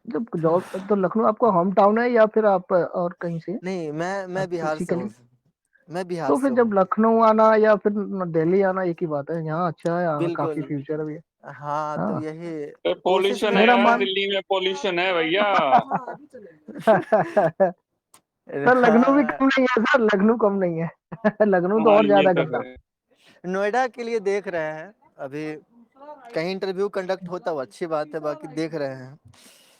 जब जॉब तो लखनऊ आपका होम टाउन है, या फिर आप और कहीं से? नहीं, मैं आप बिहार से बेसिकली, हूँ। मैं बिहार तो फिर से जब हूँ। लखनऊ आना या फिर दिल्ली आना एक ही बात है, यहाँ अच्छा है, यहाँ काफी बिल्कुल। फ्यूचर भी है। हाँ तो हाँ। यही कोशिश पोल्यूशन में। है मेरा यार, मान दिल्ली में पोल्यूशन है भैया। सर लखनऊ भी हाँ कम नहीं है सर, लखनऊ कम नहीं है। लखनऊ तो हाँ और ये ज्यादा तो गंदा। है। नोएडा के लिए देख रहे हैं अभी, कहीं इंटरव्यू कंडक्ट होता हुआ अच्छी बात है, बाकी देख रहे हैं।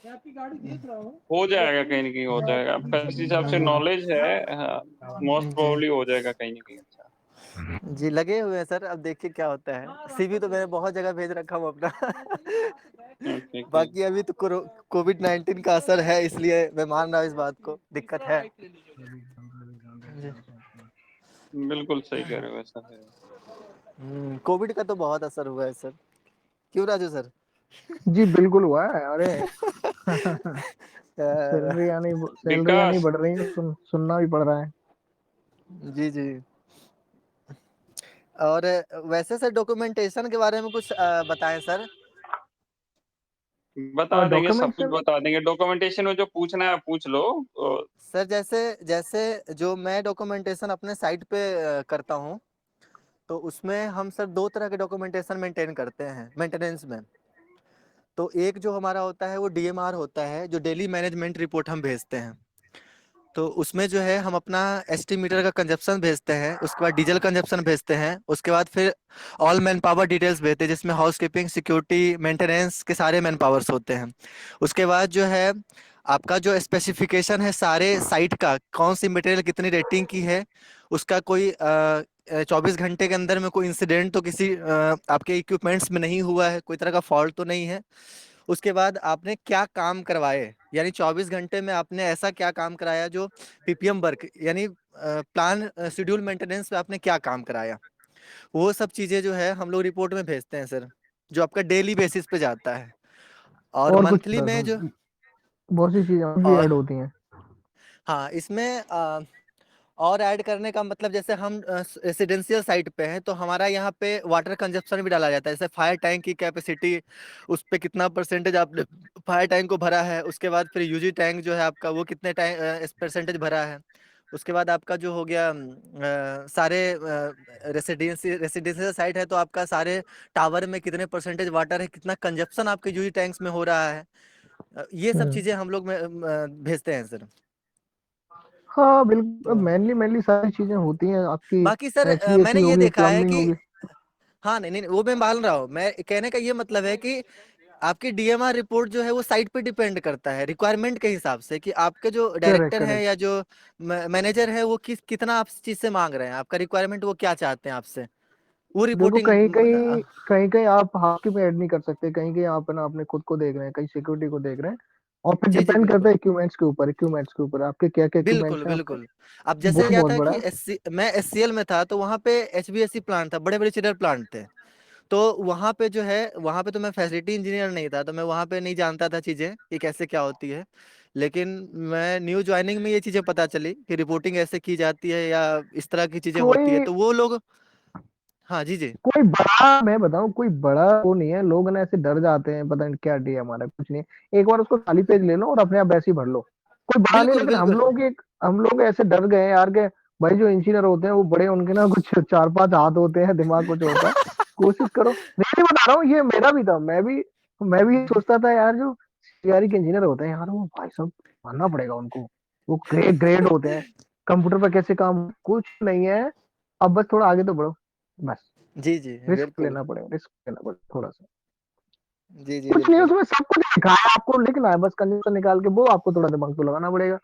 हो जाएगा कहीं ना कहीं, हो जाएगा आपका इस हिसाब से नॉलेज है, हाँ, मोस्ट जी प्रोबेबली हो जाएगा कहीं ना कहीं। अच्छा जी, लगे हुए हैं सर, अब देखिए क्या होता है। सीवी तो मैंने बहुत जगह भेज रखा हूँ अपना। Okay okay. बाकी अभी तो कोविड-19 का असर है, इसलिए मैं मान रहा हूँ इस बात को, दिक्कत है। जी। बिल्कुल सही कह रहे हो, ऐसा है। कोविड का तो बहुत असर हुआ है सर, क्यों राजू सर? जी बिल्कुल हुआ है, अरे। अ, सैलरियाँ नहीं विकास, बढ़ रही, सुनना भी पड़ रहा है। जी जी। और वैसे सर डॉक्यूमेंटेशन के बारे में कुछ बताएं सर। बता देंगे, सब कुछ डॉक्यूमेंटेशन, बता देंगे, डॉक्यूमेंटेशन में जो पूछना है पूछ लो। सर जैसे जैसे जो मैं डॉक्यूमेंटेशन अपने साइट पे करता हूँ, तो उसमें हम सर 2 तरह के डॉक्यूमेंटेशन मेंटेन करते हैं मेंटेनेंस में। तो एक जो हमारा होता है वो डीएमआर होता है, जो डेली मैनेजमेंट रिपोर्ट हम भेजते हैं। तो उसमें जो है हम अपना एस्टीमीटर का कंजप्शन भेजते हैं, उसके बाद डीजल कंजप्शन भेजते हैं, उसके बाद फिर ऑल मैन पावर डिटेल्स भेजते हैं, जिसमें हाउसकीपिंग, सिक्योरिटी, मेंटेनेंस के सारे मैन पावर्स होते हैं। उसके बाद जो है आपका जो स्पेसिफिकेशन है सारे साइट का, कौन सी मटेरियल कितनी रेटिंग की है, उसका कोई 24 घंटे के अंदर में कोई इंसिडेंट तो किसी आपके इक्विपमेंट्स में नहीं हुआ है, कोई तरह का फॉल्ट तो नहीं है। उसके बाद आपने क्या काम करवाए, यानी 24 घंटे में आपने ऐसा क्या काम कराया जो पीपीएम वर्क, यानी प्लान शेड्यूल मेंटेनेंस पे आपने क्या काम कराया, वो सब चीजें जो है हम लोग रिपोर्ट में भेजते हैं सर, जो आपका डेली बेसिस पे जाता है। और और कुछ मंथली में जो, बहुत सी चीजें और भी और ऐड होती हैं। हाँ इसमें और ऐड करने का मतलब, जैसे हम रेसिडेंशियल साइट पे हैं तो हमारा यहाँ पे वाटर कंजप्शन भी डाला जाता है, जैसे फायर टैंक की कैपेसिटी, उस पे कितना परसेंटेज आपने फायर टैंक को भरा है, उसके बाद फिर यूजी टैंक जो है आपका वो कितने परसेंटेज भरा है। उसके बाद आपका जो हो गया सारे रेसिडेंशियल साइट है तो आपका सारे टावर में कितने परसेंटेज वाटर है, कितना कंजप्शन आपके यूजी टैंक्स में हो रहा है। ये सब हम्म। चीजें हम लोग भेजते हैं सर। हाँ बिल्कुल, तो मेनली मेनली सारी चीजें होती हैं आपकी। बाकी सर एचवीएसी मैंने ये होगी, देखा है प्लम्बिंग कि, होगी। हाँ नहीं नहीं वो मैं मान रहा हूँ, मैं कहने का ये मतलब है कि आपकी डीएमआर रिपोर्ट जो है वो साइट पे डिपेंड करता है रिक्वायरमेंट के हिसाब से, कि आपके जो करेक्ट डायरेक्टर हैं करेक्ट। या जो मैनेजर है वो कितना आप चीज से मांग रहे हैं, आपका रिक्वायरमेंट वो क्या चाहते हैं आपसे, वो देखो, रिपोर्टिंग। कहीं कहीं आप हाउसकीपिंग में ऐड नहीं कर सकते, कहीं कहीं आप ना अपने खुद को देख रहे हैं, कहीं सिक्योरिटी को देख रहे हैं। और फिर जी जी डिपेंड करता बिल्कुल है इक्विपमेंट्स के ऊपर आपके क्या क्या बिल्कुल इक्विपमेंट्स हैं आपके। बिल्कुल। अब जैसे वो क्या बहुत था बड़ा कि है। मैं एससीएल में था, तो वहाँ पे एचबीएससी प्लांट था, बड़े बड़े चिलर प्लांट थे। तो वहाँ पे जो है, वहाँ पे तो मैं फैसिलिटी इंजीनियर नहीं था, तो मैं वहाँ पे नहीं जानता था चीज़ें कि कैसे क्या होती है। लेकिन मैं न्यू ज्वाइनिंग में ये चीज़ें पता चली कि रिपोर्टिंग ऐसे की जाती है या इस तरह की चीज़ें होती है, कोई तो वो लोग, हाँ जी जी। कोई बड़ा, मैं बताऊं, कोई बड़ा वो नहीं है, लोग ना ऐसे डर जाते हैं, पता नहीं क्या डी हमारा कुछ नहीं है। एक बार उसको खाली पेज ले लो और अपने आप वैसे ही भर लो। कोई बड़ा नहीं, बिल्कुल लेकिन हम बिल्कुल लोगों की एक हम लोग ऐसे डर गए यार के भाई जो इंजीनियर होते हैं वो बड़े, उनके ना कुछ 4-5 हाथ होते हैं, दिमाग कुछ होता है। कोशिश करो, नहीं बता रहा हूँ, ये मेरा भी था, मैं भी ये सोचता था यार, जो सीआरई के इंजीनियर होते हैं यार, वो भाई साहब मानना पड़ेगा उनको, वो ग्रेट ग्रेट होते हैं, कंप्यूटर पर कैसे काम, कुछ नहीं है। अब बस थोड़ा आगे तो बढ़ो, बस जी जी बिल्कुल। रिस्क लेना पड़ेगा थोड़ा सा। जी जी कुछ नहीं है बिल्कुल। उसमें, सब कुछ लिखा है, आपको लिखना है बस, कंजम्पशन निकाल के, वो आपको थोड़ा दिमाग तो लगाना पड़ेगा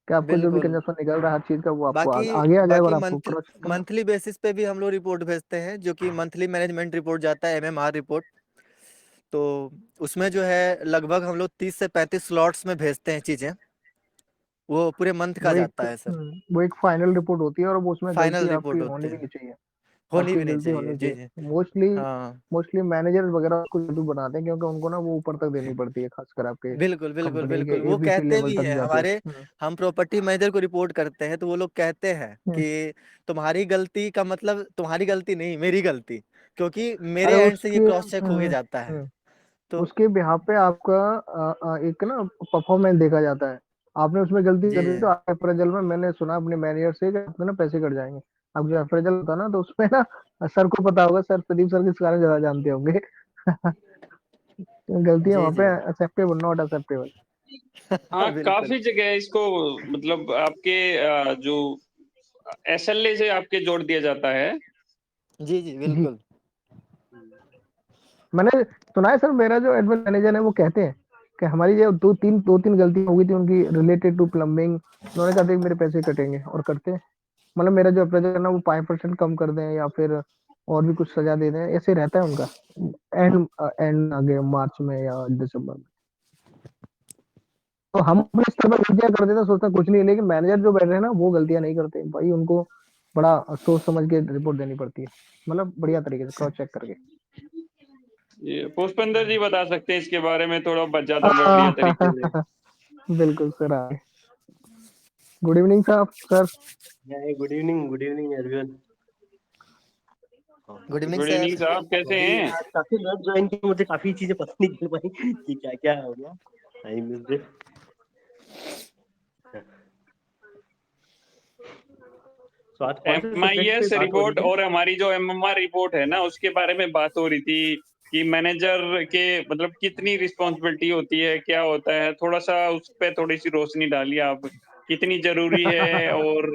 कि आपको जो भी बिल्कुल। कंजम्पशन निकल रहा है हर चीज का, वो आपको बाकी आगे आ जाएगा और बाकी आपको क्रॉस चेक करना। मंथली बेसिस पे भी हम लोग रिपोर्ट भेजते हैं, जो कि मंथली मैनेजमेंट रिपोर्ट जाता है, एमएमआर रिपोर्ट। तो उसमें जो है लगभग हम लोग 30 से 35 स्लॉट्स में भेजते हैं चीजें, वो पूरे मंथ का जाता है सर। वो एक फाइनल रिपोर्ट होती है, और वो उसमें गलती फाइनल आपकी रिपोर्ट होनी होती भी है, नहीं चाहिए, होनी आपकी भी नहीं गलती चाहिए। होनी जी चाहिए। जी। मोस्टली हाँ मोस्टली मैनेजर वगैरह उसको जल्दी बनाते हैं, क्योंकि उनको ना वो ऊपर तक देनी पड़ती है, खासकर आपके बिल्कुल बिल्कुल कंपनी के बिल्कुल, वो एबीसी कहते लेवल भी तक है जाती है। हमारे, हम प्रॉपर्टी मैनेजर को रिपोर्ट करते हैं तो वो लोग कहते हैं हम्म। कि तुम्हारी गलती का मतलब तुम्हारी गलती नहीं, मेरी गलती, क्योंकि अरे मेरे एंड से ये उसके क्रॉस चेक हो के जाता है। तो उसके बिहाफ पे आपका एक ना परफॉर्मेंस देखा जाता है। आपने उसमें गलती जी कर दी तो अप्रेजल में, मैंने सुना अपने मैनेजर से कि आपके ना पैसे कट जाएंगे। अब जो अप्रेजल होता है ना, तो उसमें ना सर को पता होगा, सर प्रदीप सर किस कारण ज्यादा जानते होंगे। गलतियां जी वहां जी। पे एक्सेप्टेबल, नॉट एक्सेप्टेबल। हाँ, बिल्कुल। काफी जगह इसको मतलब आपके जो एसएलए से आपके जोड़ दिया जाता है। जी जी जी, बिल्कुल। मैंने सुना है सर, मेरा जो एडमिन मैनेजर है वो कहते हैं कि हमारी जो दो तीन गलतियां हो गई थी उनकी रिलेटेड टू प्लम्बिंग, उन्होंने कहा था कि मेरे पैसे कटेंगे, और कटते हैं। मतलब मेरा जो अप्रेजल है ना, वो 5% कम कर दें या फिर और भी कुछ सजा दे दें, ऐसे रहता है उनका। एंड एंड आगे मार्च में या दिसंबर में। तो हम अपने स्तर पर गलतियां कर देते हैं, सोचते हैं कुछ नहीं है, लेकिन मैनेजर जो बैठे हैं ना, वो गलतियां नहीं करते भाई, उनको बड़ा सोच समझ के रिपोर्ट देनी पड़ती है, मतलब बढ़िया तरीके से क्रॉस चेक करके। ये पुष्पेंद्र जी बता सकते हैं इसके बारे में थोड़ा ज्यादा बढ़िया तरीके से। बिल्कुल सर, आए। गुड इवनिंग साहब, sir. Good evening everyone. Good evening good sir. Evening साहब, कैसे अभी हैं? आज काफी लेट ज्वाइन किया, मुझे काफी चीजें पता नहीं चल पाई कि क्या क्या हो गया। I missed it. तो आज कौन से सब्जेक्ट पे एमआईएस बात हो रही रिपोर्ट है? और हमारी जो एमएमआर रिपोर्ट है ना, उसके बारे में बात हो रही थी कि मैनेजर के मतलब कितनी रिस्पॉन्सिबिलिटी होती है, क्या होता है, थोड़ा सा उस पर थोड़ी सी रोशनी डालिए आप, कितनी जरूरी है, और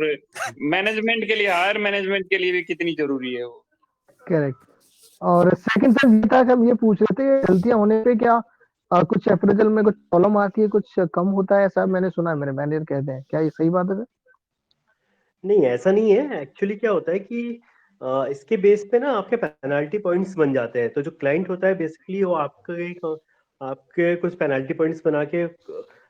मैनेजमेंट के लिए, हायर मैनेजमेंट के लिए भी कितनी जरूरी है वो। करेक्ट। और सेकंड सर ये था कि हम ये पूछ रहे थे, गलतियां होने पे क्या कुछ अप्रेजल में कुछ प्रॉब्लम आती है, कुछ कम होता है, ऐसा मैंने सुना है, मेरे मैनेजर कहते हैं, क्या ये सही बात है सर? नहीं, ऐसा नहीं है। एक्चुअली क्या होता है कि इसके बेस पे ना आपके पेनाल्टी पॉइंट्स बन जाते हैं। तो जो क्लाइंट होता है बेसिकली वो आपके कुछ पेनाल्टी पॉइंट्स बना के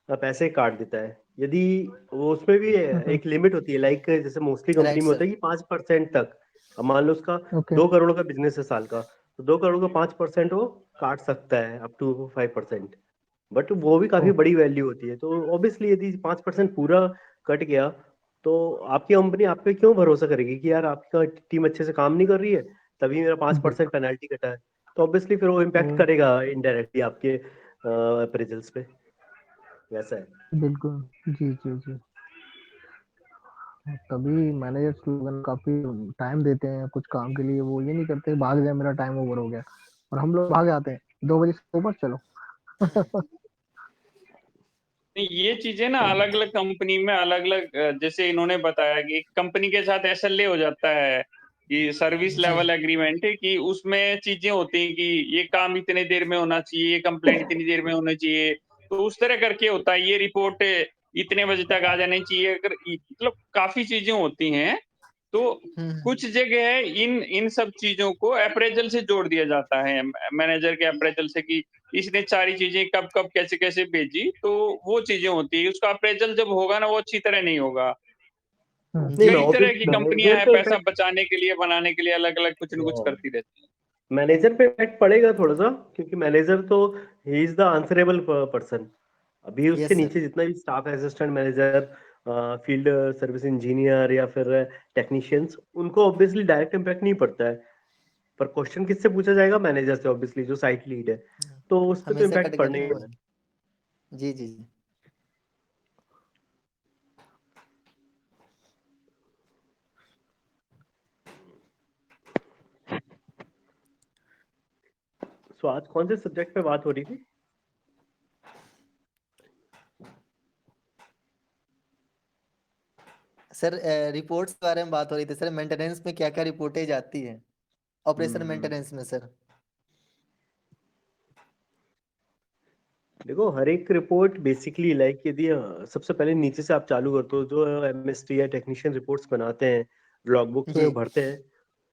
पैसे काट देता है। यदि वो उसमें भी एक लिमिट होती है, लाइक जैसे मोस्टली कंपनी राइट में होता सर। है कि 5% तक। अब मान लो उसका ओके। 2 करोड़ का बिजनेस है साल का, तो 2 करोड़ का 5% वो काट सकता है, अप टू 5%। बट वो भी काफी बड़ी वैल्यू होती है। तो ऑब्वियसली यदि 5% पूरा कट गया, तो आपकी कंपनी आप पे क्यों भरोसा करेगी कि यार आपका टीम अच्छे से काम नहीं कर रही है, तभी मेरा 5% पेनल्टी कटा है। तो ऑब्वियसली फिर वो इम्पैक्ट करेगा इनडायरेक्टली आपके अप्रेजल्स पे। वैसा है। बिल्कुल। जी जी जी। तभी मैनेजर्स लोग काफी टाइम देते हैं कुछ काम के लिए, वो ये नहीं करते भाग जाए मेरा टाइम ओवर हो गया, और हम लोग भाग आते हैं 2 बजे से ऊपर चलो। नहीं, ये चीजें ना अलग अलग कंपनी में अलग अलग, जैसे इन्होंने बताया कि कंपनी के साथ एसएलए हो जाता है कि सर्विस जी लेवल एग्रीमेंट है, कि उसमें चीजें होती हैं कि ये काम इतने देर में होना चाहिए, ये कंप्लेंट इतनी देर में होना चाहिए। तो उस तरह करके होता है, ये रिपोर्ट इतने बजे तक आ जानी चाहिए, अगर मतलब काफी चीजें होती हैं। तो हम्म। कुछ जगह है इन इन सब चीजों को अप्रेजल से जोड़ दिया जाता है, मैनेजर के अप्रेजल से, कि इसने सारी चीजें कब कब कैसे कैसे भेजी, तो वो चीजें होती है। उसका अप्रेजल जब होगा ना, वो अच्छी तरह नहीं होगा। नहीं, मैं कई तरह की ऑब्वियसली कंपनियां मैनेजर हैं, पे पैसा बचाने के लिए, बनाने के लिए अलग अलग कुछ न कुछ इम्पैक्ट करती रहती मैनेजर पे इम्पैक्ट पड़ेगा थोड़ा सा, क्योंकि मैनेजर तो he is the answerable person. अभी उसके यस सर। नीचे जितना भी staff, assistant manager, field service engineer या फिर टेक्नीशियंस, उनको ऑब्वियसली डायरेक्ट इम्पैक्ट नहीं पड़ता है। पर क्वेश्चन किससे पूछा जाएगा? मैनेजर से, ऑब्वियसली जो साइट लीड है। तो उस पर तो हमेशा इम्पैक्ट कटेगा पड़ने ना ही वो। वाला है। जी जी जी। सो आज कौन से सब्जेक्ट पे बात हो रही थी? सर रिपोर्ट्स के बारे में बात हो रही थी सर, मेंटेनेंस में क्या क्या रिपोर्टेज आती है ऑपरेशन मेंटेनेंस में सर। देखो, हर एक रिपोर्ट बेसिकली लाइक यदि सबसे पहले नीचे से आप चालू करते हो, जो एमएसटी या टेक्नीशियन रिपोर्ट्स बनाते हैं, लॉग बुक्स जी। में भरते हैं,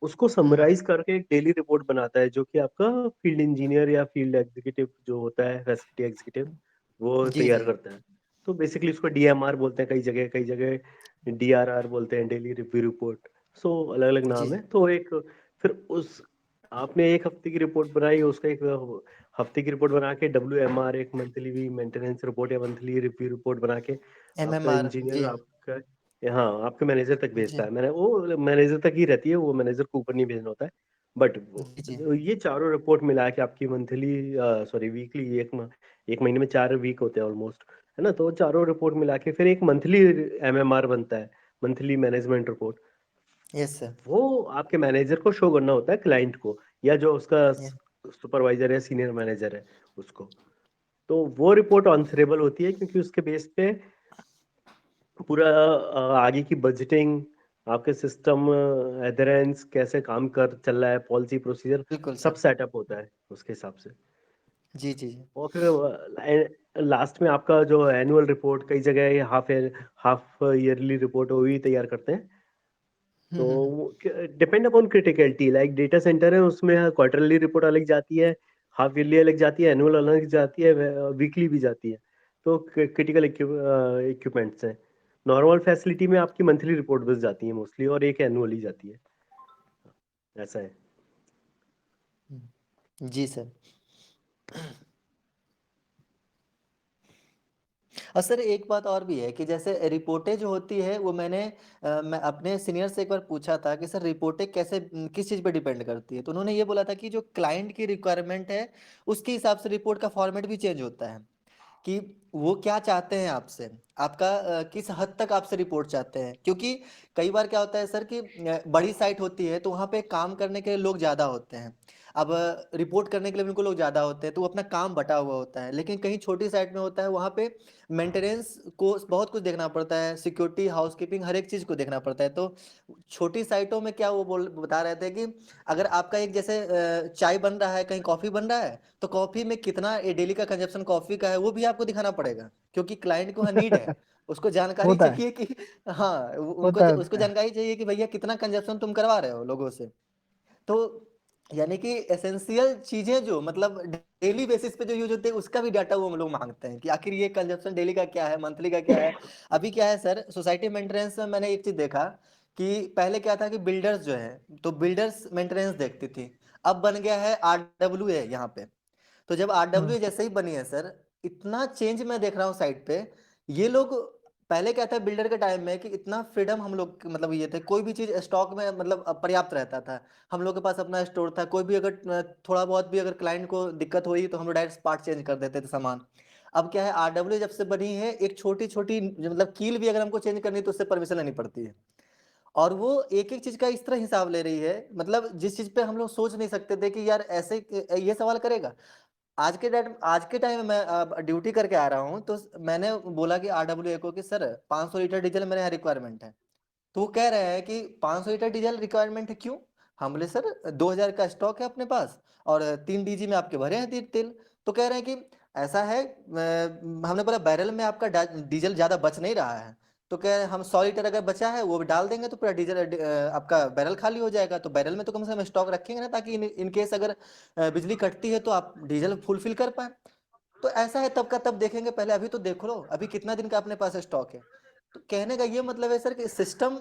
उसको समराइज करके एक डेली रिपोर्ट बनाता है, जो कि आपका फील्ड इंजीनियर या फील्ड एग्जीक्यूटिव जो होता है, फैसिलिटी एग्जीक्यूटिव, वो जी तैयार जी करता है। तो बेसिकली उसको डीएमआर बोलते हैं, कई जगह डीआरआर बोलते हैं, डेली रिव्यू रिपोर्ट। सो अलग अलग जी नाम जी है। तो एक फिर उस आपने एक हफ्ते की रिपोर्ट बनाई, उसका एक हफ्ते की रिपोर्ट बना के WMR, एक मंथली मेंटेनेंस रिपोर्ट या मंथली रिव्यू रिपोर्ट बना के आपका MMR इंजीनियर जी आपका, हाँ, आपके मैनेजर तक भेजता जी है। मैंने वो मैनेजर तक ही रहती है, वो मैनेजर को ऊपर नहीं भेजना होता है। बट जी जी ये चारों रिपोर्ट मिला के आपकी मंथली, सॉरी वीकली, एक महीने में 4 वीक होते हैं ऑलमोस्ट, है ना? तो चारों रिपोर्ट मिला के फिर एक मंथली MMR बनता है, monthly management report. Yes sir. वो आपके मैनेजर को शो करना होता है क्लाइंट को, या जो उसका ये- सुपरवाइजर है, सीनियर मैनेजर है, उसको। तो वो रिपोर्ट आंसरेबल होती है, क्योंकि उसके बेस पे पूरा आगे की बजटिंग, आपके सिस्टम एडहेरेंस कैसे काम कर चल रहा है, पॉलिसी प्रोसीजर बिल्कुल सब सर। सेटअप होता है उसके हिसाब से। जी जी जी और फिर लास्ट में आपका जो एनुअल रिपोर्ट, कई जगह हाफ ईयरली रिपोर्ट वो भी तैयार करते हैं। तो हम्म। Depend upon criticality, like data centre है, उसमें क्वार्टरली रिपोर्ट अलग जाती है, हाफ ईयरली अलग जाती है, एनुअल अलग जाती है, वीकली भी जाती है। तो क्रिटिकल इक्विपमेंट्स हैं। नॉर्मल फैसिलिटी में आपकी मंथली रिपोर्ट बस जाती है मोस्टली, और एक एनुअली जाती है, ऐसा है। जी सर। और सर एक बात और भी है कि जैसे रिपोर्टें जो होती है वो मैं अपने सीनियर से एक बार पूछा था कि सर रिपोर्टें कैसे किस चीज़ पे डिपेंड करती है, तो उन्होंने ये बोला था कि जो क्लाइंट की रिक्वायरमेंट है उसके हिसाब से रिपोर्ट का फॉर्मेट भी चेंज होता है कि वो क्या चाहते हैं आपसे, आपका किस हद तक आपसे रिपोर्ट चाहते हैं। क्योंकि कई बार क्या होता है सर कि बड़ी साइट होती है तो वहाँ पे काम करने के लिए लोग ज़्यादा होते हैं। अब रिपोर्ट करने के लिए उनको लोग ज़्यादा होते हैं तो वो अपना काम बटा हुआ होता है। लेकिन कहीं छोटी साइट में होता है, वहाँ पे मेंटेनेंस को बहुत कुछ देखना पड़ता है, सिक्योरिटी, हाउसकीपिंग, हर एक चीज़ को देखना पड़ता है। तो छोटी साइटों में क्या वो बता रहे थे कि अगर आपका एक जैसे चाय बन रहा है, कहीं कॉफ़ी बन रहा है, तो कॉफ़ी में कितना डेली का कंजप्शन कॉफ़ी का है वो भी आपको दिखाना पड़ेगा, क्योंकि क्लाइंट को नीड है, उसको जानकारी होता है, चाहिए कि हाँ, उनको होता है, उसको होता है। जानकारी चाहिए कि भैया कितना कंजप्शन तुम करवा रहे हो लोगों से। तो यानी कि एसेंशियल चीजें जो मतलब डेली बेसिस पे जो यूज होते हैं उसका भी डाटा वो हम लोग मांगते हैं कि आखिर ये कंजप्शन डेली का क्या है, मंथली का क्या है। अभी क्या है सर, सोसाइटी मेंटेनेंस में मैंने एक चीज देखा कि पहले क्या था कि बिल्डर्स जो है तो बिल्डर्स मेंटेनेंस देखती थी, अब बन गया है RWA यहाँ पे। तो जब हम्म। RWA जैसे ही बनी है सर, इतना चेंज मैं देख रहा हूँ साइट पे। ये लोग पहले क्या था बिल्डर के टाइम में कि इतना फ्रीडम हम लोग मतलब ये थे, कोई भी चीज स्टॉक में मतलब पर्याप्त रहता था, हम लोग के पास अपना स्टोर था, कोई भी अगर थोड़ा बहुत भी अगर क्लाइंट को दिक्कत हुई तो हम लोग डायरेक्ट पार्ट चेंज कर देते थे सामान। अब क्या है, RWA जब से बनी है, एक छोटी छोटी मतलब कील भी अगर हमको चेंज करनी है तो उससे परमिशन लेनी पड़ती है। और वो एक एक चीज का इस तरह हिसाब ले रही है, मतलब जिस चीज पे हम लोग सोच नहीं सकते थे कि यार ऐसे ये सवाल करेगा। आज के टाइम में मैं ड्यूटी करके आ रहा हूँ तो मैंने बोला कि RWA को कि सर 500 लीटर डीजल मेरे यहाँ रिक्वायरमेंट है। तो वो कह रहे हैं कि 500 लीटर डीजल रिक्वायरमेंट है क्यों। हम बोले सर 2000 का स्टॉक है अपने पास और 3 DG में आपके भरे हैं तेल। तो कह रहे हैं कि ऐसा है, हमने बोला बैरल में आपका डीजल ज्यादा बच नहीं रहा है। तो कह रहे हैं हम 100 लीटर अगर बचा है वो भी डाल देंगे तो पूरा डीजल आपका बैरल खाली हो जाएगा। तो बैरल में तो कम से कम स्टॉक रखेंगे ना, ताकि इन केस अगर बिजली कटती है तो आप डीजल फुलफिल कर पाए। तो ऐसा है, तब का तब देखेंगे, पहले अभी तो देख लो अभी कितना दिन का अपने पास स्टॉक है। तो कहने का ये मतलब है सर कि सिस्टम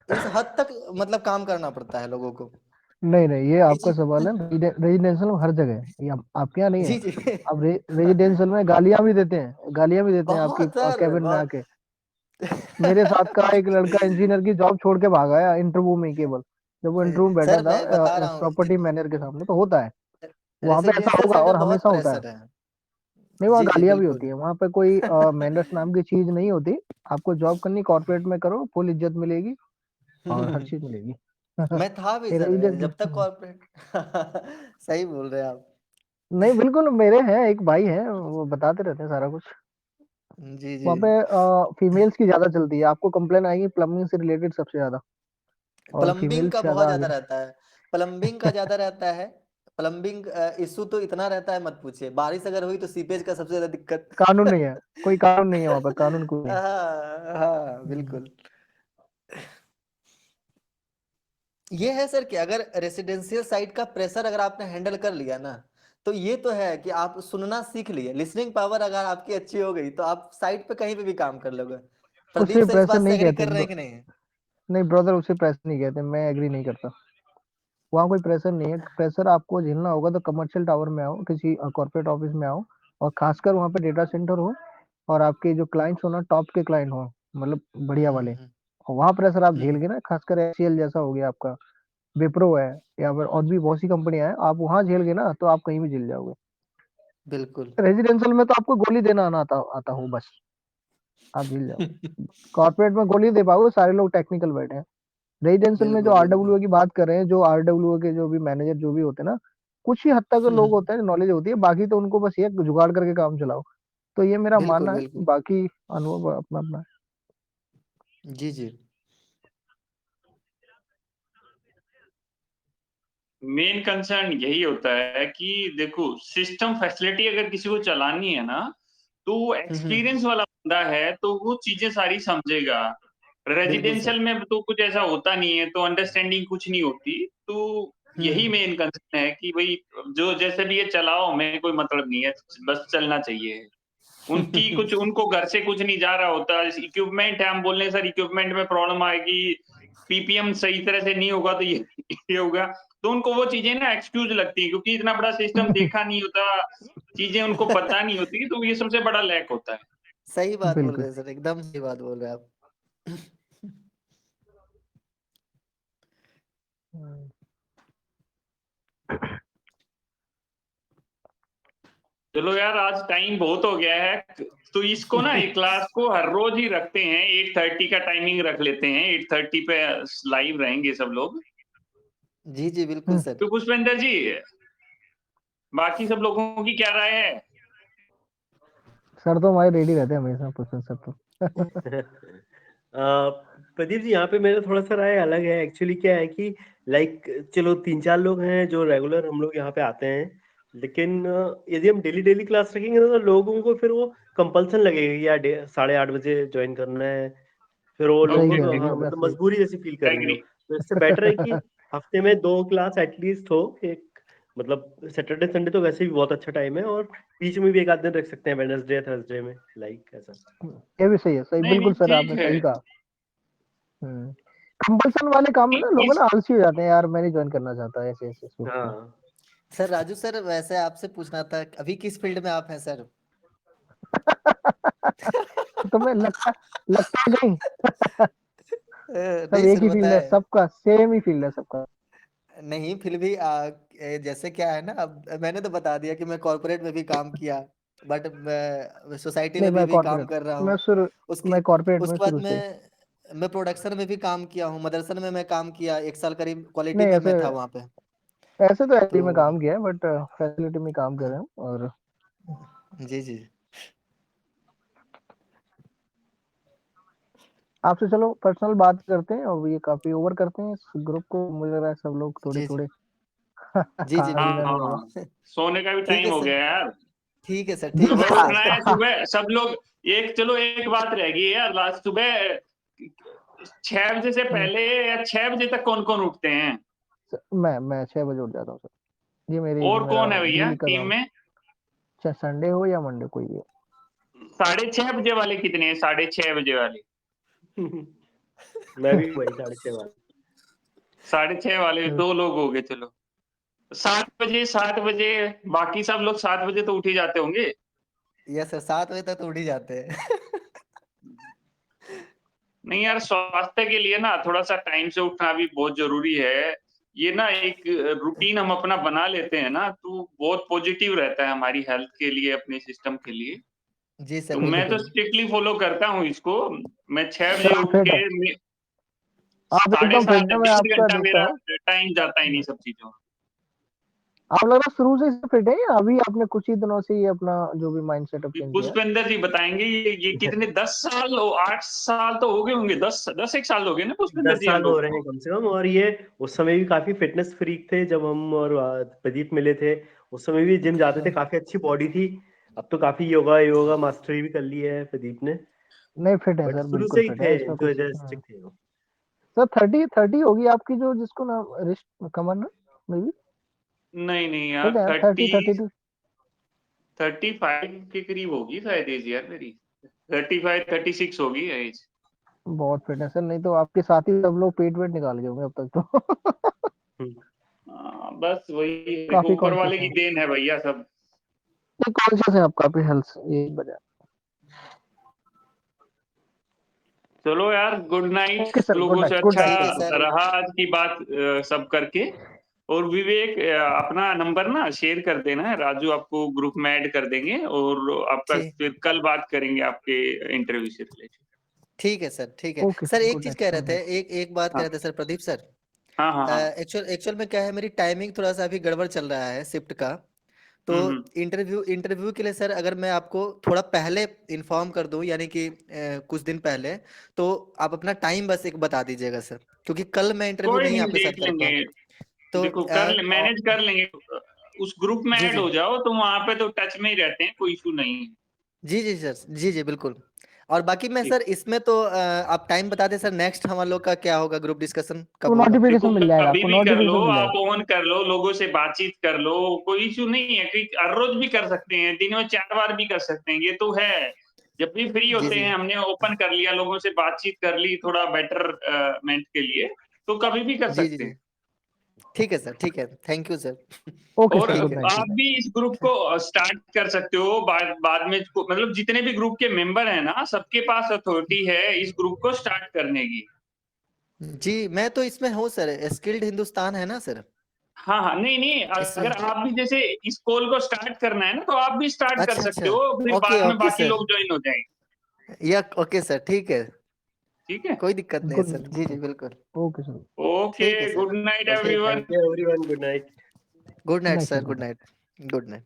इस हद तक मतलब काम करना पड़ता है लोगों को। नहीं नहीं, ये ये आपका चीज सवाल है रेजिडेंशियल में हर जगह है, ये आपके यहाँ नहीं है। जी जी अब रेजिडेंशियल में गालियां भी देते हैं, गालियां भी देते हैं आपकी बहुत सर कैबिन में बहुत आके। मेरे साथ का एक लड़का इंजीनियर की जॉब छोड़ के भागा है इंटरव्यू में केवल, जब वो इंटरव्यू में बैठा सर मैं बता था रहा हूँ प्रॉपर्टी मैनेजर के सामने। तो होता है, वहां पे ऐसा रेसिडेंशियल होगा साइड और में बहुत हमेशा होता है। प्रेशर है। नहीं, वहाँ जी जी गालियां भी होती बिल्कुल है, वहां पे कोई मेंडर्स नाम की चीज नहीं होती। आपको जॉब करनी कॉर्पोरेट में करो, फुल इज्जत मिलेगी और हर चीज मिलेगी। मैं था भी ये सर रेजिडेंट, जब तक कॉर्पोरेट सही बोल रहे हैं आप। नहीं बिल्कुल, मेरे हैं एक भाई है, वो बताते रहते हैं सारा कुछ। जी जी। वहाँ पे फीमेल्स की ज्यादा चलती है, आपको कंप्लेन आएगी प्लम्बिंग से रिलेटेड सबसे ज्यादा, और प्लम्बिंग फीमेल्स का बहुत ज्यादा ज्यादा आगे। रहता है, प्लम्बिंग का ज्यादा रहता है। प्लम्बिंग इशू तो इतना रहता है मत पूछिए, बारिश अगर हुई तो सीपेज का सबसे ज्यादा दिक्कत। कानून नहीं है, कोई कानून नहीं है वहाँ पे, कानून कोई नहीं है। हाँ हाँ हम्म। बिल्कुल। ये है सर कि अगर रेसिडेंशियल साइट का प्रेशर अगर आपने हैंडल कर लिया ना, तो ये तो है कि आप सुनना सीख लिए, लिसनिंग पावर अगर आपकी अच्छी हो गई तो आप साइट पे कहीं पे भी काम कर लोगे। प्रदीप उसे सर इस प्रेशर बात से नहीं एग्री कहते कर रहे हैं कि नहीं? नहीं ब्रदर, उसे प्रेशर नहीं कहते, मैं एग्री नहीं करता। वहाँ कोई प्रेशर नहीं है, प्रेशर आपको झेलना होगा तो कमर्शियल टावर में आओ, किसी कॉर्पोरेट ऑफिस में आओ, और खासकर वहाँ पे डेटा सेंटर हो, और आपके जो क्लाइंट्स हो ना टॉप के क्लाइंट हो, मतलब बढ़िया वाले, हम्म। और वहाँ प्रेशर आप झेल हम्म। के ना, खासकर एचसीएल जैसा हो गया आपका, विप्रो है, या फिर और भी बहुत सी कंपनियां हैं, आप वहाँ झेल गए ना तो आप कहीं भी झेल जाओगे। बिल्कुल। रेजिडेंशियल में तो आपको गोली देना आना आता आता हो बस, आप झेल जाओगे। कॉर्पोरेट में गोली दे पाओगे, सारे लोग टेक्निकल बैठे हैं। रेजिडेंशियल में जो बिल्कुल बिल्कुल। आरडब्ल्यू की बात कर रहे हैं, जो आरडब्ल्यू के जो भी मैनेजर जो भी होते हैं ना, कुछ ही हद तक लोग होते हैं, नॉलेज होती है, बाकी तो उनको बस ये जुगाड़ करके काम चलाओ। तो ये मेरा बिल्कुल मानना है, बिल्कुल। बाकी अनुभव अपना अपना है। जी जी। मेन कंसर्न यही होता है कि देखो सिस्टम फैसिलिटी अगर किसी को चलानी है ना, तो वो हम्म। एक्सपीरियंस वाला बंदा है तो वो चीजें सारी समझेगा। बिल्कुल रेजिडेंशियल सर। में तो कुछ ऐसा होता नहीं है, तो अंडरस्टैंडिंग कुछ नहीं होती। तो यही हम्म। मेन कंसर्न है कि भाई जो जैसे भी ये चलाओ, हमें कोई मतलब नहीं है, बस चलना चाहिए। उनकी कुछ उनको घर से कुछ नहीं जा रहा होता, इक्विपमेंट है, हम बोल रहे हैं सर इक्विपमेंट में प्रॉब्लम आएगी, पीपीएम सही तरह से नहीं होगा तो ये होगा। तो उनको वो चीजें ना एक्सक्यूज लगती है, क्योंकि इतना बड़ा सिस्टम देखा नहीं होता, चीजें उनको पता नहीं होती, तो ये सबसे बड़ा लैक होता है। सही बात बोल बिल्कुल। रहे हैं सर, एकदम सही बात बोल रहे हैं आप। हम्म। चलो यार, आज टाइम बहुत हो गया है, तो इसको ना एक क्लास को हर रोज ही रखते हैं, 8:30 का टाइमिंग रख लेते हैं, 8:30 पे लाइव रहेंगे सब लोग। जी जी बिल्कुल हम्म। सर। तो पुष्पेंद्र जी, बाकी सब लोगों की क्या राय है? सर तो हमारे रेडी रहते हैं हमेशा, पुष्पन सर तो। प्रदीप जी, यहाँ पे मेरा थोड़ा सा राय अलग है। एक्चुअली क्या है कि लाइक चलो 3-4 लोग हैं जो रेगुलर हम लोग यहाँ पे आते हैं, लेकिन यदि हम डेली डेली क्लास रखेंगे ना, तो लोगों को फिर वो कंपल्सन लगेगा कि यार 8:30 बजे ज्वाइन करना है। फिर वो सही लोगों कह को रहे तो हो हाँ, सर। मतलब मजबूरी जैसी फील करेंगे वो। एग्री। तो इससे बेटर है कि हफ्ते में 2 क्लास एटलीस्ट हो। एक मतलब सैटरडे संडे तो वैसे भी बहुत अच्छा टाइम है, और बीच में भी एक आध दिन रख सकते हैं, वेडनेसडे या थर्सडे में, लाइक ऐसा। ये भी सही है, सही, नहीं बिल्कुल नहीं, सर ठीक आपने है। सही कहा। हम्म। कंपल्सन वाले काम में ना लोग इस ना आलसी हो जाते हैं, यार मैं नहीं ज्वाइन करना चाहता, ऐसे ऐसे सोचते हैं। हाँ। सर राजू सर, वैसे आपसे पूछना था, अभी किस फील्ड में आप हैं सर? तुम्हें लगता है नहीं। सब नहीं एक सर ही फील्ड है, बताए। सबका सेम ही फील्ड है सबका। नहीं फिर भी जैसे क्या है ना, अब मैंने तो बता दिया कि मैं कॉर्पोरेट में भी काम किया, बट मैं सोसाइटी नहीं में भी मैं अभी काम कॉर्पोरेट, कर रहा मैं हूँ। शुरू उसके मैं कॉर्पोरेट में उसके बाद शुरू से। मैं प्रोडक्शन में भी काम किया हूँ, मदरसन में मैं काम किया 1 साल करीब, क्वालिटी नहीं में ऐसे, मैं था वहाँ पे। ऐसे तो तो एचडी में काम किया है, बट फैसिलिटी में काम कर रहे हूँ। और जी जी। आपसे चलो पर्सनल बात करते हैं, और ये काफी ओवर करते हैं इस ग्रुप को, मुझे लग रहा है सब लोग थोड़े जी जी। थोड़े जी जी खाना हाँ पीना बिल्कुल। नहीं होगा। हाँ, सोने का भी ठीक है टाइम हो सर। गया यार। ठीक है सर, जी ठीक है सुबह सर। सर। उठना है, सुबह सब लोग। एक चलो एक बात रह गई यार, लास्ट सुबह 6 बजे से हम्म, पहले या 6 बजे तक कौन कौन उठते हैं? मैं 6 बजे उठ जाता हूँ सर, ये और मेरा कौन है भैया डेली का टीम काम, में? चाहे संडे हो या मंडे, कोई भी। 6:30 बजे वाले कितने हैं? 6:30 बजे वाले? मैं भी वही 6:30 बार। 6:30 वाले है। 2 लोग हो गए, चलो। 7 बजे बाकी सब लोग 7 बजे तो उठ ही जाते होंगे। यस सर, 7 बजे तक तो उठ ही जाते हैं। नहीं यार, स्वास्थ्य के लिए ना थोड़ा सा टाइम से उठना भी बहुत जरूरी है। ये ना एक रूटीन हम अपना बना लेते हैं ना, तो बहुत पॉजिटिव रहता है हमारी हेल्थ के लिए, अपने सिस्टम के लिए। जी तो सर मैं तो बिल्कुल। स्ट्रिक्टली फॉलो करता हूँ इसको। मैं 6 सर बजे आप उठ फिट है, के आप साढ़े एकदम सात फिट है, मैं डेढ़ आपका घंटा देखता मेरा हूँ। टाइम जाता है इन्हीं सब चीजों में। आप लग रहा है शुरू से फिट है या अभी आपने कुछ ही दिनों से ये अपना जो भी माइंड सेटअप चेंज किया? पुष्पेंद्र जी बताएंगे ये कितने 10 साल 8 साल तो हो गए होंगे, 10 एक साल हो गए ना पुष्पेंद्र 10 जी साल हमको। हो रहे हैं कम से कम। और ये उस समय भी काफी फिटनेस फ्रीक थे जब हम और प्रदीप मिले थे। उस समय भी जिम जाते थे, काफी अच्छी बॉडी थी। अब तो काफी योगा मास्टरी भी कर ली है प्रदीप ने। नहीं फिट है बट सर, शुरू बिल्कुल से ही फिट थे, है, इसमें कुछ एंथुसियास्टिक थे वो। सर 30 होगी आपकी जो जिसको ना रिस्ट कमर ना मे बी नहीं यार फिट है 30 32 35 के करीब होगी शायद एज यार मेरी, 35 36 होगी एज। बहुत फिट है सर, नहीं तो आपके साथ ही सब लोग पेट वेट निकाल गए होंगे अब तक तो बस वही देखो काफी ऊपर कॉन्शियस वाले की है, देन है भैया सब। कॉन्शियस है आप काफी हेल्थ यही वजह। चलो यार good night, okay sir, good लोगों से नाइट, गुड अच्छा नाइट ठीक है सर। सर। रहा आज की बात सब करके। और विवेक अपना नंबर ना शेयर कर देना, राजू आपको ग्रुप में ऐड कर देंगे और आपका ठीक फिर कल बात करेंगे आपके इंटरव्यू से रिलेटेड। ठीक है सर, ठीक है ओके सर। सर, एक गुड चीज नाइट, कह रहे गुड थे, नाइट। एक बात कह हाँ रहे थे सर प्रदीप सर। हाँ हाँ हाँ। एक्चुअल में क्या है, मेरी टाइमिंग थोड़ा सा अभी गड़बड़ चल रहा है शिफ्ट का। तो हम्म। इंटरव्यू के लिए सर अगर मैं आपको थोड़ा पहले इन्फॉर्म कर दूं, यानी कि कुछ दिन पहले, तो आप अपना टाइम बस एक बता दीजिएगा सर, क्योंकि कल मैं इंटरव्यू कोई नहीं नहीं आपके देख साथ कर लेंगे। पाऊँ। तो देखो मैनेज कर लेंगे। उस ग्रुप में जी ऐड जी हो जाओ तो वहां पे तो टच में ही रहते हैं, कोई इशू नहीं है। जी जी सर, जी जी बिल्कुल। और बाकी मैं ठीक। सर इसमें तो आप टाइम बता दें सर, नेक्स्ट हम लोग का क्या होगा, ग्रुप डिस्कशन वो कब होगा? नोटिफिकेशन देखो मिल जाएगा कभी आपको, भी कर लो, नोटिफिकेशन मिल आप जाएगा। ऑन कर लो, लोगों से बातचीत कर लो, कोई इशू नहीं है कि हर रोज भी कर सकते हैं, दिन में 4 बार भी कर सकते हैं, ये तो है। जब भी फ्री जी होते जी हैं हमने ओपन कर लिया, लोगों से बातचीत कर ली थोड़ा बेटरमेंट के लिए, तो कभी भी कर जी जी सकते जी हैं। ठीक है सर, ठीक है, थैंक यू सर। ओके और सर, गुड ठीक है, नाइट, गुड आप नाइट। भी इस ग्रुप को स्टार्ट कर सकते हो बाद में, मतलब जितने भी ग्रुप के मेंबर हैं ना, सबके पास अथॉरिटी है इस ग्रुप को स्टार्ट करने की। जी मैं तो इसमें हूँ सर, स्किल्ड हिंदुस्तान है ना सर हाँ हाँ, नहीं नहीं, इसमें। अगर आप भी जैसे इस कॉल को स्टार्ट करना है ना, तो आप भी स्टार्ट कर अच्छा सकते अच्छा, हो, फिर ओके बाद में ओके बाकी सर, लोग ज्वाइन हो जाएंगे। या ओके सर, ठीक है, ठीक है। कोई दिक्कत नहीं है गुड सर, जी जी नाइट। बिल्कुल। ओके सर, ओके, ठीक है सर, गुड नाइट ठीक है, everyone. Thank you everyone, good night. Good good night night sir, sir, good good night. Night, good night.